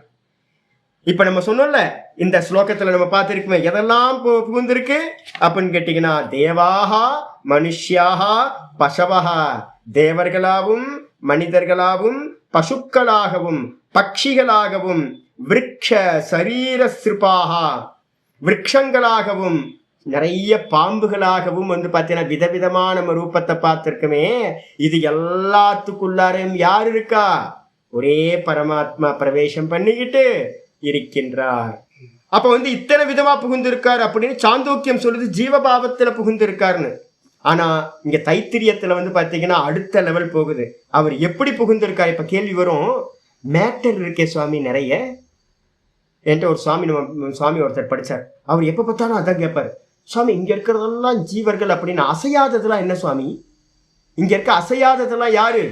இப்ப நம்ம சொன்னோம்ல, இந்த ஸ்லோகத்துல நம்ம பார்த்திருக்குமே எதெல்லாம் புகுந்திருக்கு அப்படின்னு கேட்டீங்கன்னா தேவாகா மனுஷ்யாகா பசவஹா, தேவர்களாகவும் மனிதர்களாகவும் பசுக்களாகவும் பட்சிகளாகவும் விருட்ச சரீர சிற்பாகா, விரக்ஷங்களாகவும் நிறைய பாம்புகளாகவும் வந்து பார்த்தீங்கன்னா விதவிதமான நம்ம ரூபத்தை பார்த்திருக்குமே, இது எல்லாத்துக்குள்ளாரையும் யார் இருக்கா, ஒரே பரமாத்மா பிரவேசம் பண்ணிக்கிட்டு இருக்கின்றார். அப்ப வந்து இத்தனை விதமா புகுந்திருக்கார் அப்படின்னு சாந்தோக்கியம் சொல்லுது, ஜீவபாவத்துல புகுந்திருக்காருன்னு. ஆனா இங்க தைத்திரியத்துல வந்து பாத்தீங்கன்னா அடுத்த லெவல் போகுது. அவர் எப்படி புகுந்திருக்கார், இப்ப கேள்வி வரும், மேட்டர் இருக்கே சுவாமி நிறைய. என்கிட்ட ஒரு சுவாமி ஒருத்தர் படிச்சார், அவர் எப்ப பார்த்தாலும் அதான் கேட்பாரு, சுவாமி இங்க இருக்கிறதெல்லாம் ஜீவர்கள் அப்படின்னு, அசையாததெல்லாம் என்ன சுவாமி, இங்க இருக்க அசையாததெல்லாம் யாரு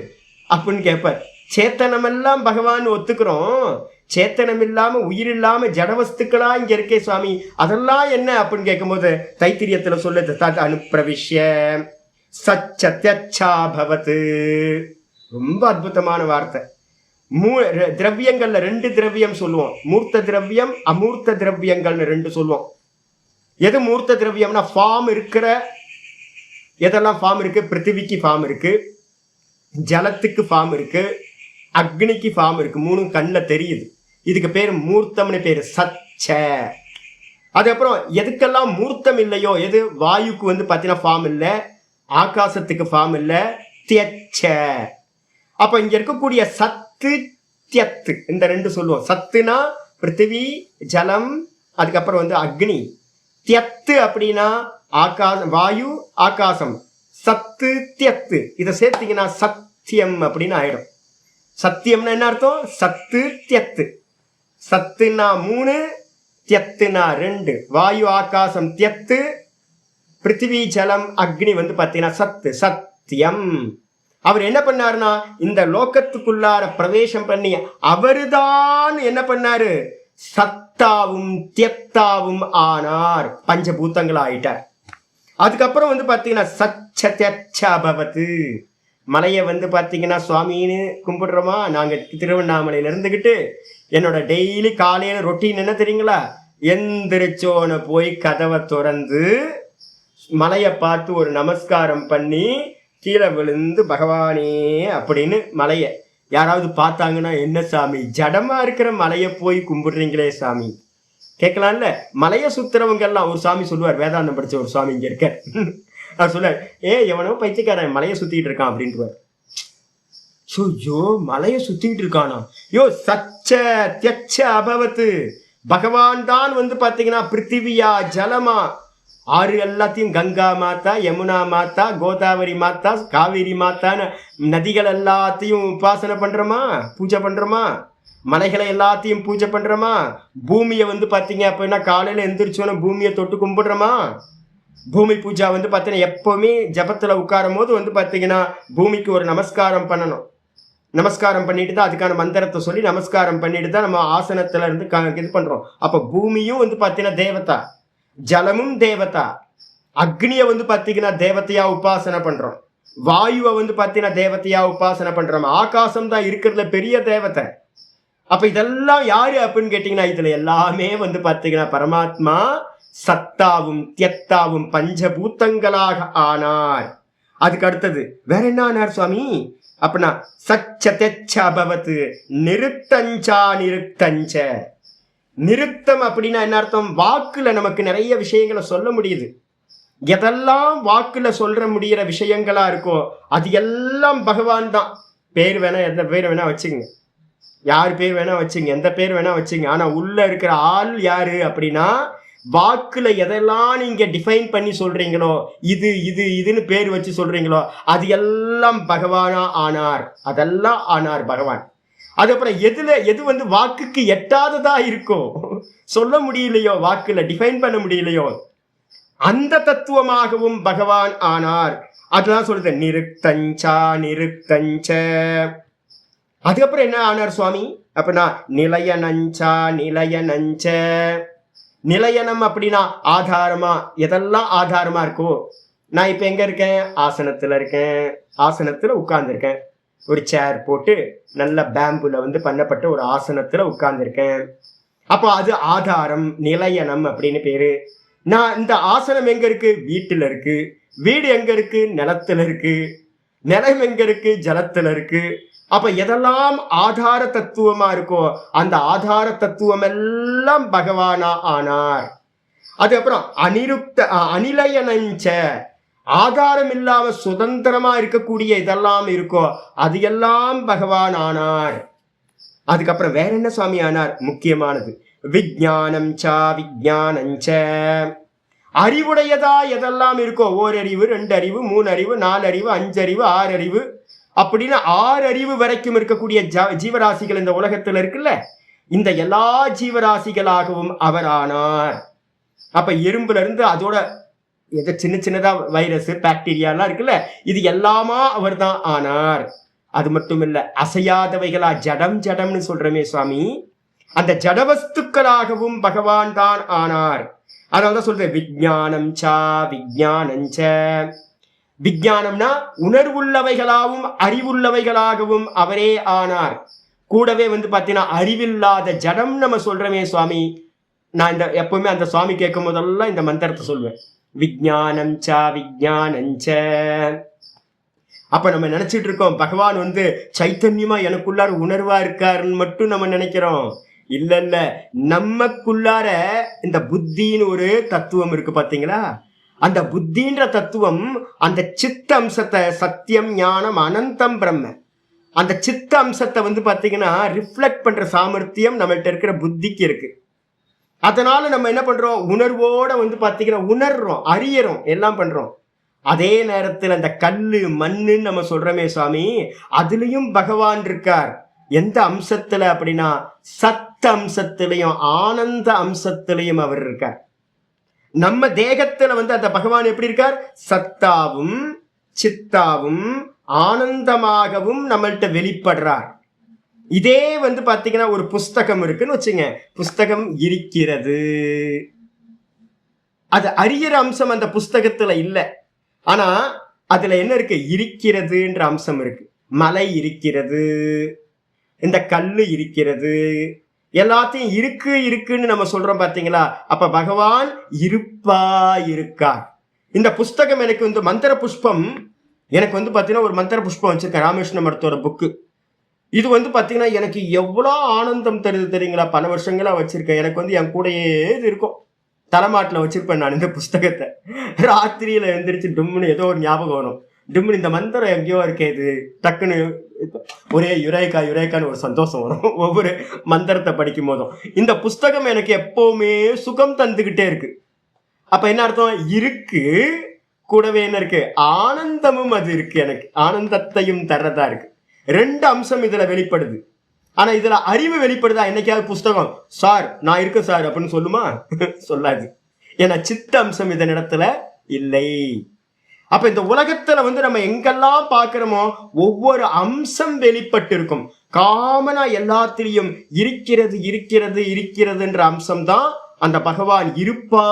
அப்படின்னு கேட்பார். சேத்தனமெல்லாம் பகவான் ஒத்துக்கிறோம், சேத்தனம் இல்லாம உயிர் இல்லாம ஜடவஸ்துக்களா இங்க இருக்கே சுவாமி, அதெல்லாம் என்ன அப்படின்னு கேட்கும்போது தைத்திரியத்துல சொல்லுது தத் அனுப்பிரவிஷ்ய சச்சத்யச்சாபவத். ரொம்ப அற்புதமான வார்த்தை. திரவியங்கள்ல 2 திரவியம் சொல்லுவோம், மூர்த்த திரவியம் அமூர்த்த திரவியங்கள்னு 2 சொல்லுவோம். எது மூர்த்த திரவியம்னா ஃபார்ம் இருக்கிற, எதெல்லாம் ஃபார்ம் இருக்கு, பிருத்திவிக்கு ஃபார்ம் இருக்கு, ஜலத்துக்கு ஃபார்ம் இருக்கு, அக்னிக்கு ஃபார்ம் இருக்கு, 3 கண்ணில் தெரியுது, இதுக்கு பேர் மூர்த்தம்னு பேரு, சச்ச. அதுக்கப்புறம் எதுக்கெல்லாம் மூர்த்தம் இல்லையோ, எது வாயுக்கு வந்து பார்த்தீங்கன்னா ஃபார்ம் இல்லை, ஆகாசத்துக்கு ஃபார்ம் இல்லை, தியச்ச. அப்ப இங்க இருக்கக்கூடிய சத்து தியத்து இந்த 2 சொல்லுவோம். சத்துனா பிருத்திவி ஜலம், அதுக்கப்புறம் வந்து அக்னி. தியத்து அப்படின்னா ஆகாசம், வாயு ஆகாசம். சத்து தியத்து இதை சேர்த்தீங்கன்னா சத்தியம் அப்படின்னு ஆயிடும். சத்தியம்னா என்ன அர்த்தம், சத்து தியத்து. சத்துனா 3, தியத்துனா 2. வாயு ஆகாசம் தியத்து, பிருத்திவி ஜலம் அக்னி வந்து பார்த்தீங்கன்னா சத்தியம். அவர் என்ன பண்ணாருன்னா இந்த லோகத்துக்குள்ளார பிரவேசம் பண்ணி அவருதான் என்ன பண்ணாரு, சத்தாவும் தியக்தாவும் ஆனார், பஞ்சபூத்தங்கள் ஆயிட்டார். அதுக்கப்புறம் வந்து பார்த்தீங்கன்னா சச்சபவத்து, மலையை வந்து பார்த்தீங்கன்னா சுவாமின்னு கும்பிடுறோமா. நாங்கள் திருவண்ணாமலையில் இருந்துக்கிட்டு என்னோட டெய்லி காலையில் ரொட்டீன் என்ன தெரியுங்களா, எந்திரிச்சோன்னு போய் கதவை திறந்து மலையை பார்த்து ஒரு நமஸ்காரம் பண்ணி கீழே விழுந்து பகவானே அப்படின்னு மலையை யாராவது பார்த்தாங்கன்னா, என்ன சாமி ஜடமா இருக்கிற மலையை போய் கும்பிடுறீங்களே சாமி கேட்கலாம்ல. மலையை சுத்துறவங்க எல்லாம் ஒரு சாமி சொல்லுவார், வேதாந்தம் படிச்ச ஒரு சுவாமி இங்க இருக்க, அவர் சொல்லுவார், எவனோ பைத்தியக்காரன் மலையை சுத்திட்டு இருக்கான் அப்படின்ட்டுவார். யோ மலையை சுத்திட்டு இருக்கானா, யோ சச்ச தியச்ச அபவத்து, பகவான் தான் வந்து பாத்தீங்கன்னா பிருத்திவியா ஜலமா ஆறு எல்லாத்தையும் கங்கா மாதா, யமுனா மாதா, கோதாவரி மாதா, காவேரி மாதான்னு நதிகள் எல்லாத்தையும் உபாசனை பண்றோமா, பூஜை பண்றோமா, மலைகளை எல்லாத்தையும் பூஜை பண்றோமா, பூமியை வந்து பாத்தீங்க அப்படின்னா காலையில எந்திரிச்சோன்னா பூமியை தொட்டு கும்பிடுறோமா. பூமி பூஜா வந்து பார்த்தீங்கன்னா எப்பவுமே ஜபத்துல உட்காரும் போது வந்து பார்த்தீங்கன்னா பூமிக்கு ஒரு நமஸ்காரம் பண்ணணும். நமஸ்காரம் பண்ணிட்டு தான் அதுக்கான மந்திரத்தை சொல்லி நமஸ்காரம் பண்ணிட்டு தான் நம்ம ஆசனத்துல இருந்து இது பண்றோம். அப்ப பூமியும் வந்து பார்த்தீங்கன்னா தேவதா, ஜலமும் தேவதா, அக்னியை வந்து பார்த்தீங்கன்னா தேவதையா உபாசனை பண்றோம், வாயுவை வந்து பார்த்தீங்கன்னா தேவதையா உபாசனை பண்றோம், ஆகாசம் தான் இருக்கிறதுல பெரிய தேவதை. அப்ப இதெல்லாம் யாரு அப்படின்னு கேட்டீங்கன்னா இதுல எல்லாமே வந்து பார்த்தீங்கன்னா பரமாத்மா சத்தாவும் தியக்தாவும் பஞ்சபூத்தங்களாக ஆனார். அதுக்கு அடுத்தது வேற என்ன ஆனார் சுவாமி அப்படின்னா சச்சபவத்து நிருத்தஞ்சா நிருத்தஞ்ச. நிருத்தம் அப்படின்னா என்ன அர்த்தம், வாக்குல நமக்கு நிறைய விஷயங்களை சொல்ல முடியுது. எதெல்லாம் வாக்குல சொல்ற முடிகிற விஷயங்களா இருக்கோ அது எல்லாம் பகவான் தான். பேர் வேணா எந்த பேர் வேணா வச்சுங்க, யார் பேர் வேணா வச்சுங்க, எந்த பேர் வேணா வச்சுங்க, ஆனா உள்ள இருக்கிற ஆள் யாரு அப்படின்னா வாக்குல எதெல்லாம் நீங்க டிஃபைன் பண்ணி சொல்றீங்களோ, இது இது இதுன்னு பேர் வச்சு சொல்றீங்களோ அது எல்லாம் பகவானா ஆனார், அதெல்லாம் ஆனார் பகவான். அதுக்கப்புறம் எது வந்து வாக்குக்கு எட்டாததா இருக்கோ, சொல்ல முடியலையோ, வாக்குல டிஃபைன் பண்ண முடியலையோ, அந்த தத்துவமாகவும் பகவான் ஆனார். அதுதான் சொல்றது நிருத்தஞ்சா நிருத்தஞ்ச. அதுக்கப்புறம் என்ன ஆனார் சுவாமி அப்படின்னா நிலையனஞ்சா நிலையனஞ்ச. நிலையனம் அப்படின்னா ஆதாரமா, எதெல்லாம் ஆதாரமா இருக்கோ. நான் இப்ப எங்க இருக்கேன், ஆசனத்துல இருக்கேன், ஆசனத்துல உட்கார்ந்துருக்கேன், ஒரு சேர் போட்டு நல்ல பேம்புல வந்து பண்ணப்பட்ட ஒரு ஆசனத்துல உட்கார்ந்துருக்கேன். அப்போ அது ஆதாரம், நிலையனம் அப்படின்னு பேரு. நான் இந்த ஆசனம் எங்க இருக்கு, வீட்டுல இருக்கு. வீடு எங்க இருக்கு, நிலத்துல இருக்கு. நிலம் எங்க இருக்கு, ஜலத்துல இருக்கு. அப்ப எதெல்லாம் ஆதார தத்துவமா இருக்கோ அந்த ஆதார தத்துவம் எல்லாம் பகவானா ஆனார். அதுக்கப்புறம் அனிலயனஞ்ச, ஆதாரம் இல்லாம சுதந்திரமா இருக்கக்கூடிய இதெல்லாம் இருக்கோ அது எல்லாம் பகவான் ஆனார். அதுக்கப்புறம் வேற என்ன சுவாமி ஆனார், முக்கியமானது விஜானம் சா விஜானஞ்ச. அறிவுடையதா எதெல்லாம் இருக்கோ, ஓரறிவு, 2 அறிவு, 3 அறிவு, 4 அறிவு, 5 அறிவு, 6 அறிவு அப்படின்னு 6 அறிவு வரைக்கும் இருக்கக்கூடிய ஜீவராசிகள் இந்த உலகத்துல இருக்குல்ல, இந்த எல்லா ஜீவராசிகளாகவும் அவர் ஆனார். அப்ப எறும்புல இருந்து அதோட சின்ன சின்னதா வைரஸ், பாக்டீரியா எல்லாம் இருக்குல்ல, இது எல்லாமா அவர் தான் ஆனார். அது மட்டும் இல்ல, அசையாதவைகளா ஜடம் ஜடம்னு சொல்றமே சுவாமி, அந்த ஜடவஸ்துக்களாகவும் பகவான் தான் ஆனார். அதனாலதான் சொல்றேன் விஜானம் சா விஜானஞ்ச. விஜானம்னா உணர்வுள்ளவைகளாகவும் அறிவுள்ளவைகளாகவும் அவரே ஆனார். கூடவே வந்து பாத்தீங்கன்னா அறிவில்லாத ஜடம் நம்ம சொல்றமே சுவாமி. நான் இந்த எப்பவுமே அந்த சுவாமி கேட்கும் போதெல்லாம் இந்த மந்திரத்தை சொல்வேன், விஜானம் சா விஜானஞ்ச. அப்ப நம்ம நினைச்சிட்டு இருக்கோம் பகவான் வந்து சைத்தன்யமா எனக்குள்ளார உணர்வா இருக்காருன்னு மட்டும் நம்ம நினைக்கிறோம். இல்ல, நமக்குள்ளார இந்த புத்தின்னு ஒரு தத்துவம் இருக்கு பாத்தீங்களா, அந்த புத்தின்ற தத்துவம் அந்த சித்த அம்சத்தை, சத்தியம் ஞானம் அனந்தம் பிரம்ம, அந்த சித்த அம்சத்தை வந்து பாத்தீங்கன்னா ரிஃப்ளெக்ட் பண்ற சாமர்த்தியம் நம்மள்ட்ட இருக்கிற புத்திக்கு இருக்கு. அதனால நம்ம என்ன பண்றோம், உணர்வோட வந்து பாத்தீங்கன்னா உணர்றோம், அறியறோம், எல்லாம் பண்றோம். அதே நேரத்தில் அந்த கல்லு மண்ணுன்னு நம்ம சொல்றோமே சுவாமி, அதுலயும் பகவான் இருக்கார். எந்த அம்சத்துல அப்படின்னா சத்த அம்சத்திலையும் ஆனந்த அம்சத்திலையும் அவர் இருக்கார். நம்ம தேகத்துல அந்த பகவான் எப்படி இருக்கார்? சத்தாவும் சித்தாவும் ஆனந்தமாகவும் நம்மள்கிட்ட வெளிப்படுறார். இதே பாத்தீங்கன்னா ஒரு புஸ்தகம் இருக்குன்னு வச்சுங்க, புஸ்தகம் இருக்கிறது, அது அறிகிற அம்சம் அந்த புஸ்தகத்துல இல்ல, ஆனா அதுல என்ன இருக்கு? இருக்கிறதுன்ற அம்சம் இருக்கு. மலை இருக்கிறது, இந்த கல்லு இருக்கிறது, எல்லாத்தையும் இருக்குன்னு நம்ம சொல்றோம் பாத்தீங்களா? அப்ப பகவான் இருப்பா இருக்கார். இந்த புஸ்தகம் எனக்கு மந்திர புஷ்பம், எனக்கு பாத்தீங்கன்னா ஒரு மந்திர புஷ்பம் வச்சிருக்கேன், ராமகிருஷ்ண மரத்தோட புக்கு. இது பாத்தீங்கன்னா எனக்கு எவ்வளவு ஆனந்தம் தருது தெரியுங்களா? பல வருஷங்களா வச்சிருக்கேன். எனக்கு என் கூடயே இது இருக்கும், தலைமாட்டில் வச்சிருப்பேன் நான் இந்த புஸ்தகத்தை. ராத்திரியில எழுந்திரிச்சு டும்னு ஏதோ ஒரு ஞாபகம் வரும், டும்னு இந்த மந்திரம் எங்கேயோ இருக்கே, இது டக்குன்னு ஒரே யுரேக்கான்னு ஒரு சந்தோஷம் வரும் ஒவ்வொரு மந்திரத்தை படிக்கும் போதும். இந்த புஸ்தகம் எனக்கு எப்பவுமே சுகம் தந்துகிட்டே இருக்கு. அப்ப என்ன அர்த்தம்? இருக்கு, கூடவே என்ன இருக்கு? ஆனந்தமும் அது இருக்கு, எனக்கு ஆனந்தத்தையும் தர்றதா இருக்கு. ரெண்டு அம்சம் இதுல வெளிப்படுது. ஆனா இதுல அறிவு வெளிப்படுதா? என்னைக்காவது புஸ்தகம் சார் நான் இருக்கேன் சார் அப்படின்னு சொல்லுமா? சொல்லாது. ஏன்னா சித்த அம்சம் இதன் இடத்துல இல்லை. அப்ப இந்த உலகத்துல நம்ம எங்கெல்லாம் பாக்குறோமோ ஒவ்வொரு அம்சம் வெளிப்பட்டு இருக்கும். காமனா எல்லாத்திலையும் இருக்கிறது இருக்கிறது இருக்கிறதுன்ற அம்சம் தான் அந்த பகவான் இருப்பா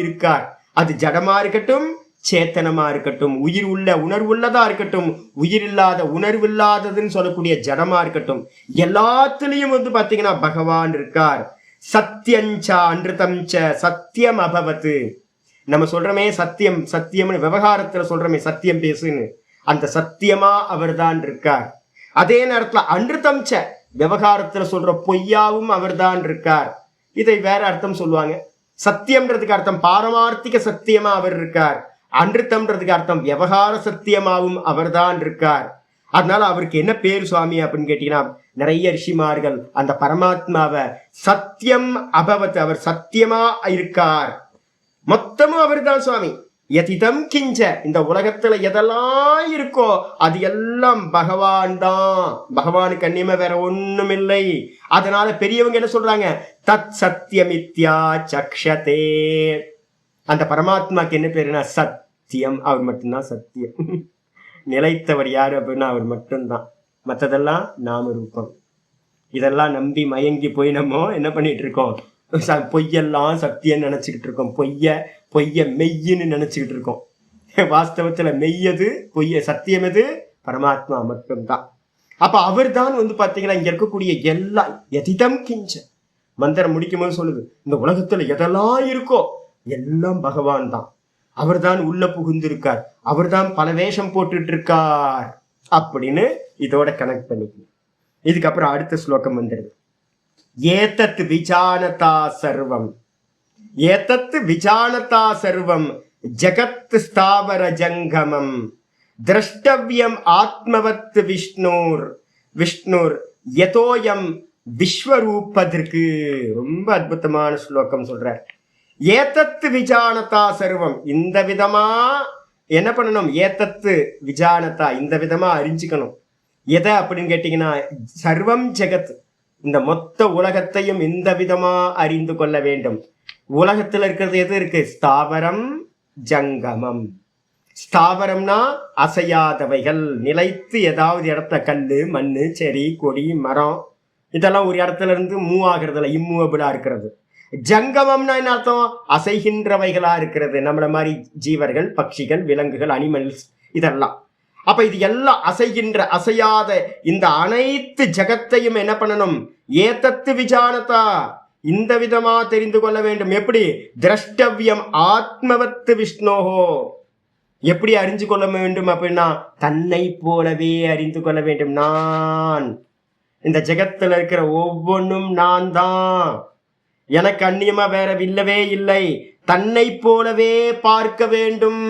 இருக்கார். அது ஜடமா இருக்கட்டும், சேத்தனமா இருக்கட்டும், உயிர் உள்ள உணர்வுள்ளதா இருக்கட்டும், உயிர் இல்லாத உணர்வில்லாததுன்னு சொல்லக்கூடிய ஜடமா இருக்கட்டும், எல்லாத்திலையும் பாத்தீங்கன்னா பகவான் இருக்கார். சத்தியஞ்சா அன்றுதம்ச சத்தியம் அபவத்து. நம்ம சொல்றோமே சத்தியம் சத்தியம்னு, விவகாரத்துல சொல்றோமே சத்தியம் பேசுன்னு, அந்த சத்தியமா அவர் தான் இருக்கார். அதே நேரத்துல அன்றுதம்ச விவகாரத்துல சொல்ற பொய்யாவும் அவர் தான் இருக்கார். இதை வேற அர்த்தம் சொல்லுவாங்க. சத்தியம்ன்றதுக்கு அர்த்தம் பாரமார்த்திக சத்தியமா அவர் இருக்கார், அன்றுத்தம்ன்றதுக்கு அர்த்தம் விவகார சத்தியமாவும் அவர் தான் இருக்கார். அதனால அவருக்கு என்ன பேர் சுவாமி அப்படின்னு கேட்டீங்கன்னா, நிறைய ரிஷிமார்கள் அந்த பரமாத்மாவை சத்தியம் அபவத், அவர் சத்தியமா இருக்கார், மொத்தமும் அவர் தான் சுவாமி. யதிதம் கிஞ்ச, இந்த உலகத்துல எதெல்லாம் இருக்கோ அது எல்லாம் பகவான் தான். பகவானுக்கு அந்நியமா வேற ஒண்ணும் இல்லை. அதனால பெரியவங்க என்ன சொல்றாங்க? தத் சத்தியமித்யா சக்ஷதே. அந்த பரமாத்மாக்கு என்ன பேருனா சத்தியம், அவர் மட்டும்தான் சத்தியம். நிலைத்தவர் யாரு அப்படின்னா அவர் மட்டும்தான். மற்றதெல்லாம் நாம ரூபம். இதெல்லாம் நம்பி மயங்கி போய் நம்ம என்ன பண்ணிட்டு இருக்கோம்? பொய்யெல்லாம் சத்தியம் நினைச்சுக்கிட்டு இருக்கோம், பொய்ய மெய்யின்னு நினைச்சுக்கிட்டு இருக்கோம். வாஸ்தவத்துல மெய்யது பொய்ய, சத்தியம் எது? பரமாத்மா மட்டும்தான். அப்ப அவர் தான் பாத்தீங்கன்னா இங்க இருக்கக்கூடிய எல்லாம் யதிதம் கிஞ்ச மந்திரம் முடிக்கும் போது சொல்லுது, இந்த உலகத்துல எதெல்லாம் இருக்கோ எல்லாம் பகவான் தான். அவர் தான் உள்ள புகுந்திருக்கார், அவர் தான் பல வேஷம் போட்டுட்டு இருக்கார் அப்படின்னு இதோட கனெக்ட் பண்ணிக்கணும். இதுக்கப்புறம் அடுத்த ஸ்லோகம் வந்துடுது. ஏதத் விஜானதா சர்வம், ஏதத் விஜானதா சர்வம் ஜகத் ஸ்தாவர ஜங்கமம் திரஷ்டவ்யம் ஆத்மவத் விஷ்ணுர் விஷ்ணுர் யதோயம் விஸ்வரூபத்திற்கு. ரொம்ப அற்புதமான ஸ்லோகம் சொல்றார். ஏதத்து விஜானதா சர்வம், இந்த விதமா என்ன பண்ணணும்? ஏதத்து விஜானதா, இந்த விதமா அறிஞ்சுக்கணும். எதை அப்படின்னு கேட்டீங்கன்னா, சர்வம் ஜெகத், இந்த மொத்த உலகத்தையும் இந்த விதமா அறிந்து கொள்ள வேண்டும். உலகத்துல இருக்கிறது எது இருக்கு? ஸ்தாவரம் ஜங்கமம். ஸ்தாவரம்னா அசையாதவைகள், நிலைத்து ஏதாவது இடத்துல கல்லு மண்ணு செடி கொடி மரம் இதெல்லாம் ஒரு இடத்துல இருந்து மூவ் ஆகுறதுல இம்மூவபிளா இருக்கிறது. ஜங்கமம்னா என்ன அர்த்தம்? அசைகின்றவைகளா இருக்கிறது. நம்மள மாதிரி ஜீவர்கள், பட்சிகள், விலங்குகள், அனிமல்ஸ் இதெல்லாம். அப்ப இது எல்லாம் அசைகின்ற அசையாத இந்த அனைத்து ஜகத்தையும் என்ன பண்ணணும்? ஏதத்து விஜானதா, இந்த விதமா தெரிந்து கொள்ள வேண்டும். எப்படி? திரஷ்டவ்யம் ஆத்மவத்து விஷ்ணோஹோ. எப்படி அறிந்து கொள்ள வேண்டும் அப்படின்னா, தன்னை போலவே அறிந்து கொள்ள வேண்டும். நான், இந்த ஜெகத்துல இருக்கிற ஒவ்வொன்றும் நான் தான், எனக்கு அந்நியமா வேற இல்லவே இல்லை. தன்னை போலவே பார்க்க வேண்டும்.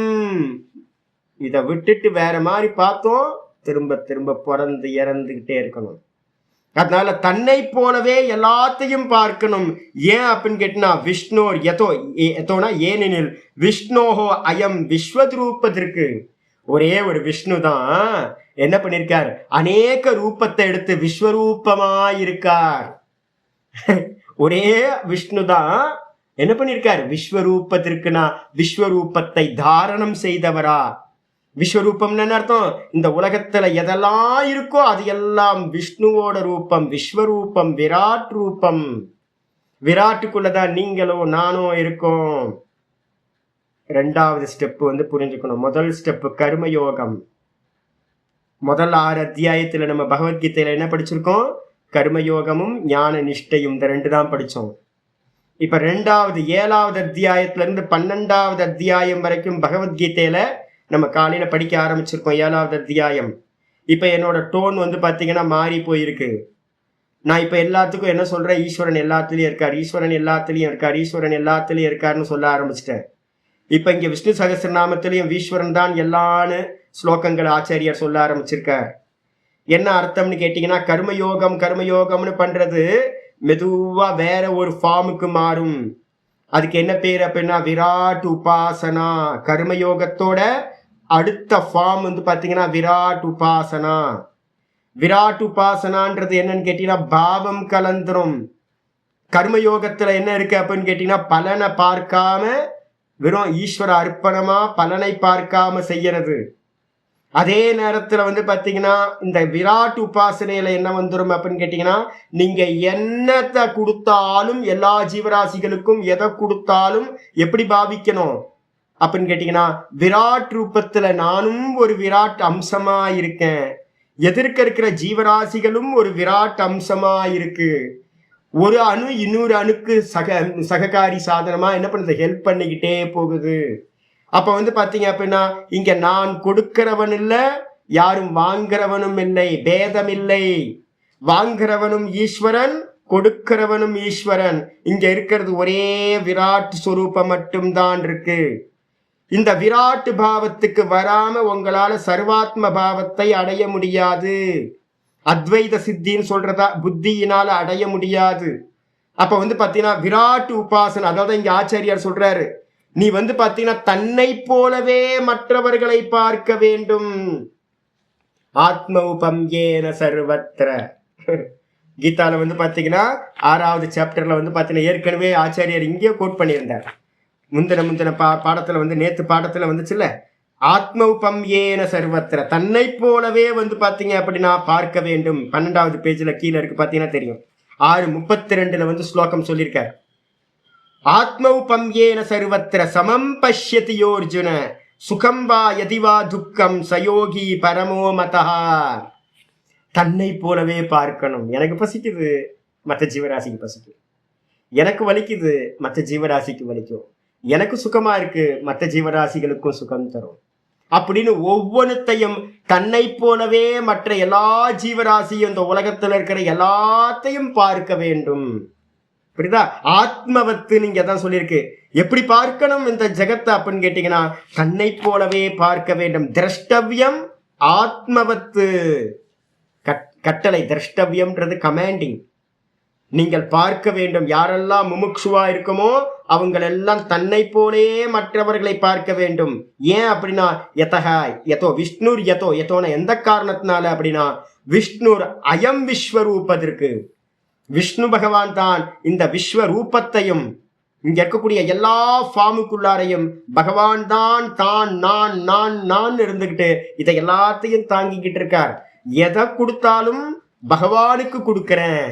இதை விட்டுட்டு வேற மாதிரி பார்த்தோம், திரும்ப திரும்ப பிறந்து இறந்துகிட்டே இருக்கணும். அதனால தன்னை போலவே எல்லாத்தையும் பார்க்கணும். ஏன் அப்படின்னு கேட்டினா, விஷ்ணோர் எதோனா ஏனெனில் விஷ்ணோஹோ அயம் விஸ்வரூபத்திற்கு. ஒரே ஒரு விஷ்ணு தான் என்ன பண்ணிருக்கார்? அநேக ரூபத்தை எடுத்து விஸ்வரூபமாயிருக்கார். ஒரே விஷ்ணு தான் என்ன பண்ணிருக்காரு? விஸ்வரூபத்திற்கு நான் விஸ்வரூபத்தை தாரணம் செய்தவரா. விஸ்வரூபம்னு என்ன அர்த்தம்? இந்த உலகத்துல எதெல்லாம் இருக்கோ அது எல்லாம் விஷ்ணுவோட ரூபம், விஸ்வரூபம், விராட் ரூபம். விராட்டுக்குள்ளதான் நீங்களும் நானும் இருக்கோம். ரெண்டாவது ஸ்டெப் புரிஞ்சுக்கணும். முதல் ஸ்டெப் கர்மயோகம். முதல் 6 அத்தியாயத்துல நம்ம பகவத்கீதையில என்ன படிச்சிருக்கோம்? கர்மயோகமும் ஞான நிஷ்டையும், இந்த 2 தான் படிச்சோம். இப்ப 7வது அத்தியாயத்துல இருந்து 12வது அத்தியாயம் வரைக்கும் பகவத்கீதையில நம்ம காலையில படிக்க ஆரம்பிச்சிருக்கோம். 7வது அத்தியாயம். இப்ப என்னோட டோன் பாத்தீங்கன்னா மாறி போயிருக்கு. நான் இப்ப எல்லாத்துக்கும் என்ன சொல்றேன்? ஈஸ்வரன் எல்லாத்துலயும் இருக்கார், ஈஸ்வரன் எல்லாத்துலயும் இருக்கார், ஈஸ்வரன் எல்லாத்துலயும் இருக்காருன்னு சொல்ல ஆரம்பிச்சிட்டேன். இப்ப இங்க விஷ்ணு சகஸ்ரநாமத்திலையும் ஈஸ்வரன் தான் எல்லான்னு ஸ்லோகங்கள் ஆச்சாரியார் சொல்ல ஆரம்பிச்சிருக்கார். என்ன அர்த்தம்னு கேட்டீங்கன்னா, கர்மயோகம்னு பண்றது மெதுவா வேற ஒரு ஃபார்முக்கு மாறும். அதுக்கு என்ன பேர் அப்படின்னா விராட் உபாசனா. கர்மயோகத்தோட அடுத்த ஃபார்ம் பாத்தீங்கன்னா விராட் உபாசனா. விராட் உபாசனான்றது என்னன்னு கேட்டீங்கன்னா பாவம் கலந்துரும். கர்மயோகத்துல என்ன இருக்கு அப்படின்னு கேட்டீங்கன்னா பலனை பார்க்காம வெறும் ஈஸ்வர அர்ப்பணமா பலனை பார்க்காம செய்யறது. அதே நேரத்துல பாத்தீங்கன்னா இந்த விராட் உபாசனையில என்ன வந்துடும் அப்படின்னு கேட்டீங்கன்னா, நீங்க என்னத்தை கொடுத்தாலும் எல்லா ஜீவராசிகளுக்கும் எதை கொடுத்தாலும் எப்படி பாவிக்கணும் அப்படின்னு கேட்டீங்கன்னா, விராட் ரூபத்துல நானும் ஒரு விராட் அம்சமா இருக்கேன், எதிர்க்க இருக்கிற ஜீவராசிகளும் ஒரு விராட் அம்சமா இருக்கு. ஒரு அணு இன்னொரு அணுக்கு சககாரி சாதனமா என்ன பண்ணுது? ஹெல்ப் பண்ணிக்கிட்டே போகுது. அப்ப பாத்தீங்க அப்படின்னா இங்க நான் கொடுக்கிறவன் இல்ல, யாரும் வாங்குறவனும் இல்லை, பேதம் இல்லை. வாங்குறவனும் ஈஸ்வரன், கொடுக்கிறவனும் ஈஸ்வரன். இங்க இருக்கிறது ஒரே விராட் ஸ்வரூபம் மட்டும்தான் இருக்கு. இந்த விராட் பாவத்துக்கு வராம உங்களால சர்வாத்ம பாவத்தை அடைய முடியாது. அத்வைத சித்தின்னு சொல்றதா புத்தியினால அடைய முடியாது. அப்ப பாத்தீங்கன்னா விராட் உபாசனை, அதாவது இங்க ஆச்சாரியார் சொல்றாரு, நீ பாத்தீங்கன்னா தன்னை போலவே மற்றவர்களை பார்க்க வேண்டும். ஆத்மௌபம் ஏன சர்வத்ர. கீதால பாத்தீங்கன்னா 6வது சாப்டர்ல பாத்தீங்கன்னா ஏற்கனவே ஆச்சாரியார் இங்கே கோட் பண்ணியிருந்தார். முந்தின பாடத்துல நேத்து பாடத்துல வந்துச்சுல்ல, ஆத்மௌபம் ஏன சர்வத்ர, தன்னை போலவே பாத்தீங்க அப்படின்னா பார்க்க வேண்டும். 12வது பேஜ்ல கீழே இருக்கு, பாத்தீங்கன்னா தெரியும். 6:32 ஸ்லோகம் சொல்லியிருக்கார். ஆத்மௌபம் ஏன சர்வத்ர சமம் பஷ்யதி யோர்ஜுன சுகம் வா யதிவா துக்கம் சயோகி பரமோ மதா. தன்னை போலவே பார்க்கணும். எனக்கு பசிக்குது, மற்ற ஜீவராசிக்கு பசிக்கும். எனக்கு வலிக்குது, மற்ற ஜீவராசிக்கு வலிக்கும். எனக்கு சுகமா இருக்கு, மற்ற ஜீவராசிகளுக்கும் சுகம் தரும். அப்படின்னு ஒவ்வொன்றையும் தன்னை போலவே மற்ற எல்லா ஜீவராசியும் இந்த உலகத்துல இருக்கிற எல்லாத்தையும் பார்க்க வேண்டும். புரியுதா? ஆத்மவத்து நீங்க தான் சொல்லியிருக்கு. எப்படி பார்க்கணும் இந்த ஜெகத்தை அப்படின்னு கேட்டீங்கன்னா, தன்னை போலவே பார்க்க வேண்டும். திரஷ்டவியம் ஆத்மவத்து. கட்டளை. திரஷ்டவியம்ன்றது கமாண்டிங். நீங்கள் பார்க்க வேண்டும். யாரெல்லாம் முமுட்சுவா இருக்குமோ அவங்களெல்லாம் தன்னை போலே மற்றவர்களை பார்க்க வேண்டும். ஏன் அப்படின்னா யதோ விஷ்ணுர் யதோன எந்த காரணத்தினால அப்படின்னா, விஷ்ணுர் அயம் விஸ்வரூபத்திற்கு, விஷ்ணு பகவான் தான் இந்த விஸ்வரூபத்தையும் இங்க இருக்கக்கூடிய எல்லா ஃபார்முக்குள்ளாரையும் பகவான் தான் நான் இருந்துகிட்டு இதை எல்லாத்தையும் தாங்கிக்கிட்டு இருக்கார். எதை கொடுத்தாலும் பகவானுக்கு கொடுக்கிறேன்.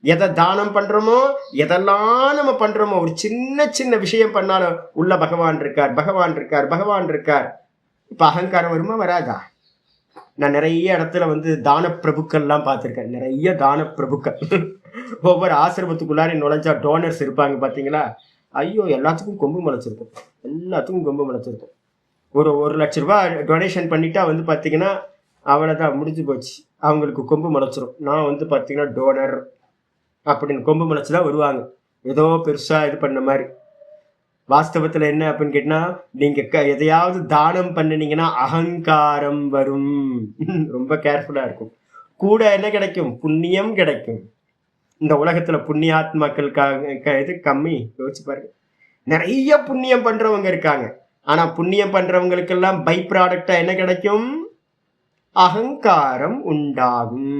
எதை தானம் பண்றோமோ, எதெல்லாம் நம்ம பண்றோமோ, ஒரு சின்ன விஷயம் பண்ணாலும் உள்ள பகவான் இருக்கார். இப்ப அகங்காரம் வருமா வராதா? நான் நிறைய இடத்துல தான பிரபுக்கள்லாம் பார்த்துருக்கேன். நிறைய தான பிரபுக்கள் ஒவ்வொரு ஆசிரமத்துக்குள்ளார நுழைஞ்சா டோனர்ஸ் இருப்பாங்க பாத்தீங்களா? ஐயோ, எல்லாத்துக்கும் கொம்பு முளைச்சிருக்கும். ஒரு 1 லட்ச ரூபாய் டொனேஷன் பண்ணிட்டா பாத்தீங்கன்னா அவ்வளவுதான், முடிஞ்சு போச்சு. அவங்களுக்கு கொம்பு முளைச்சிரும். நான் பாத்தீங்கன்னா டோனர் அப்படின்னு கொம்பு முளைச்சுதான் வருவாங்க, ஏதோ பெருசா இது பண்ண மாதிரி. வாஸ்தவத்துல என்ன அப்படின்னு கேட்டா, நீங்க எதையாவது தானம் பண்ணினீங்கன்னா அகங்காரம் வரும். ரொம்ப கேர்ஃபுல்லா இருக்கும். கூட என்ன கிடைக்கும்? புண்ணியம் கிடைக்கும். இந்த உலகத்துல புண்ணியாத்மாக்களுக்காக இது கம்மி. யோசிச்சு பாருங்க. நிறைய புண்ணியம் பண்றவங்க இருக்காங்க. ஆனா புண்ணியம் பண்றவங்களுக்கெல்லாம் பை ப்ராடக்டா என்ன கிடைக்கும்? அகங்காரம் உண்டாகும்.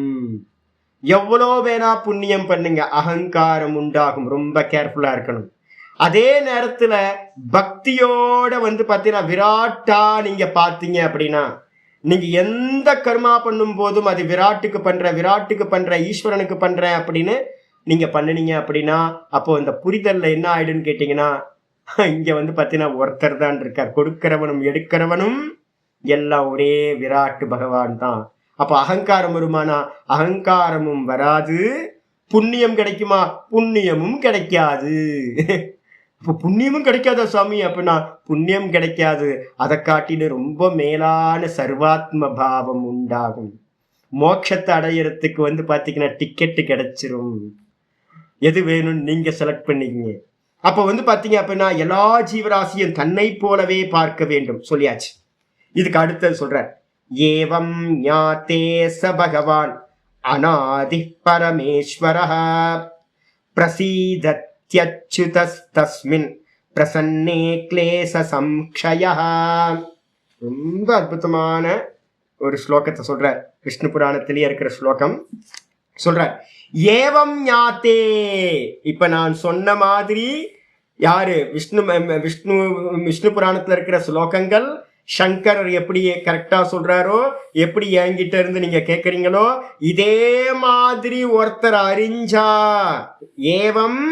எவ்வளோ வேணா புண்ணியம் பண்ணுங்க, அகங்காரம் உண்டாகும். ரொம்ப கேர்ஃபுல்லா இருக்கணும். அதே நேரத்துல பக்தியோட வந்து பாத்தீங்கன்னா விராட்டா நீங்க பாத்தீங்க அப்படின்னா, நீங்க எந்த கர்மா பண்ணும் போதும் அது விராட்டுக்கு பண்ற ஈஸ்வரனுக்கு பண்றேன் அப்படின்னு நீங்க பண்ணினீங்க அப்படின்னா, அப்போ இந்த புரிதல்ல என்ன ஆயிடுன்னு கேட்டீங்கன்னா, இங்க வந்து பாத்தீங்கன்னா ஒருத்தர் தான் இருக்கார். கொடுக்கிறவனும் எடுக்கிறவனும் எல்லாம் ஒரே விராட்டு பகவான் தான். அப்ப அகங்காரம் வருமானா? அகங்காரமும் வராது. புண்ணியம் கிடைக்குமா? புண்ணியமும் கிடைக்காது. இப்ப புண்ணியமும் கிடைக்காதா சாமி அப்படின்னா? புண்ணியம் கிடைக்காது. அதை காட்டிட்டு ரொம்ப மேலான சர்வாத்ம பாவம் உண்டாகும். மோட்சத்தை அடையறதுக்கு வந்து பாத்தீங்கன்னா டிக்கெட்டு கிடைச்சிரும். எது வேணும்னு நீங்க செலக்ட் பண்ணிக்கங்க. அப்ப வந்து பாத்தீங்க அப்படின்னா எல்லா ஜீவராசியும் தன்னை போலவே பார்க்க வேண்டும் சொல்லியாச்சு. இதுக்கு அடுத்தது சொல்ற, ஏவம் ஞாத்தே ச பகவான் அநாதி பரமேஸ்வரஹ பிரசீதத்யச்சுதஸ்தஸ்மின் பிரசன்னே க்லேச சம்க்ஷயஹ. ரொம்ப அற்புதமான ஒரு ஸ்லோகத்தை சொல்ற, விஷ்ணு புராணத்திலேயே இருக்கிற ஸ்லோகம் சொல்ற. ஏவம் ஞாத்தே, இப்ப நான் சொன்ன மாதிரி யாரு? விஷ்ணு புராணத்துல இருக்கிற ஸ்லோகங்கள் சங்கரர் எப்படி கரெக்டா சொல்றாரோ, எப்படி என்கிட்ட இருந்து நீங்க கேட்கறீங்களோ, இதே மாதிரி ஒருத்தர் அறிஞ்சா, ஏவம்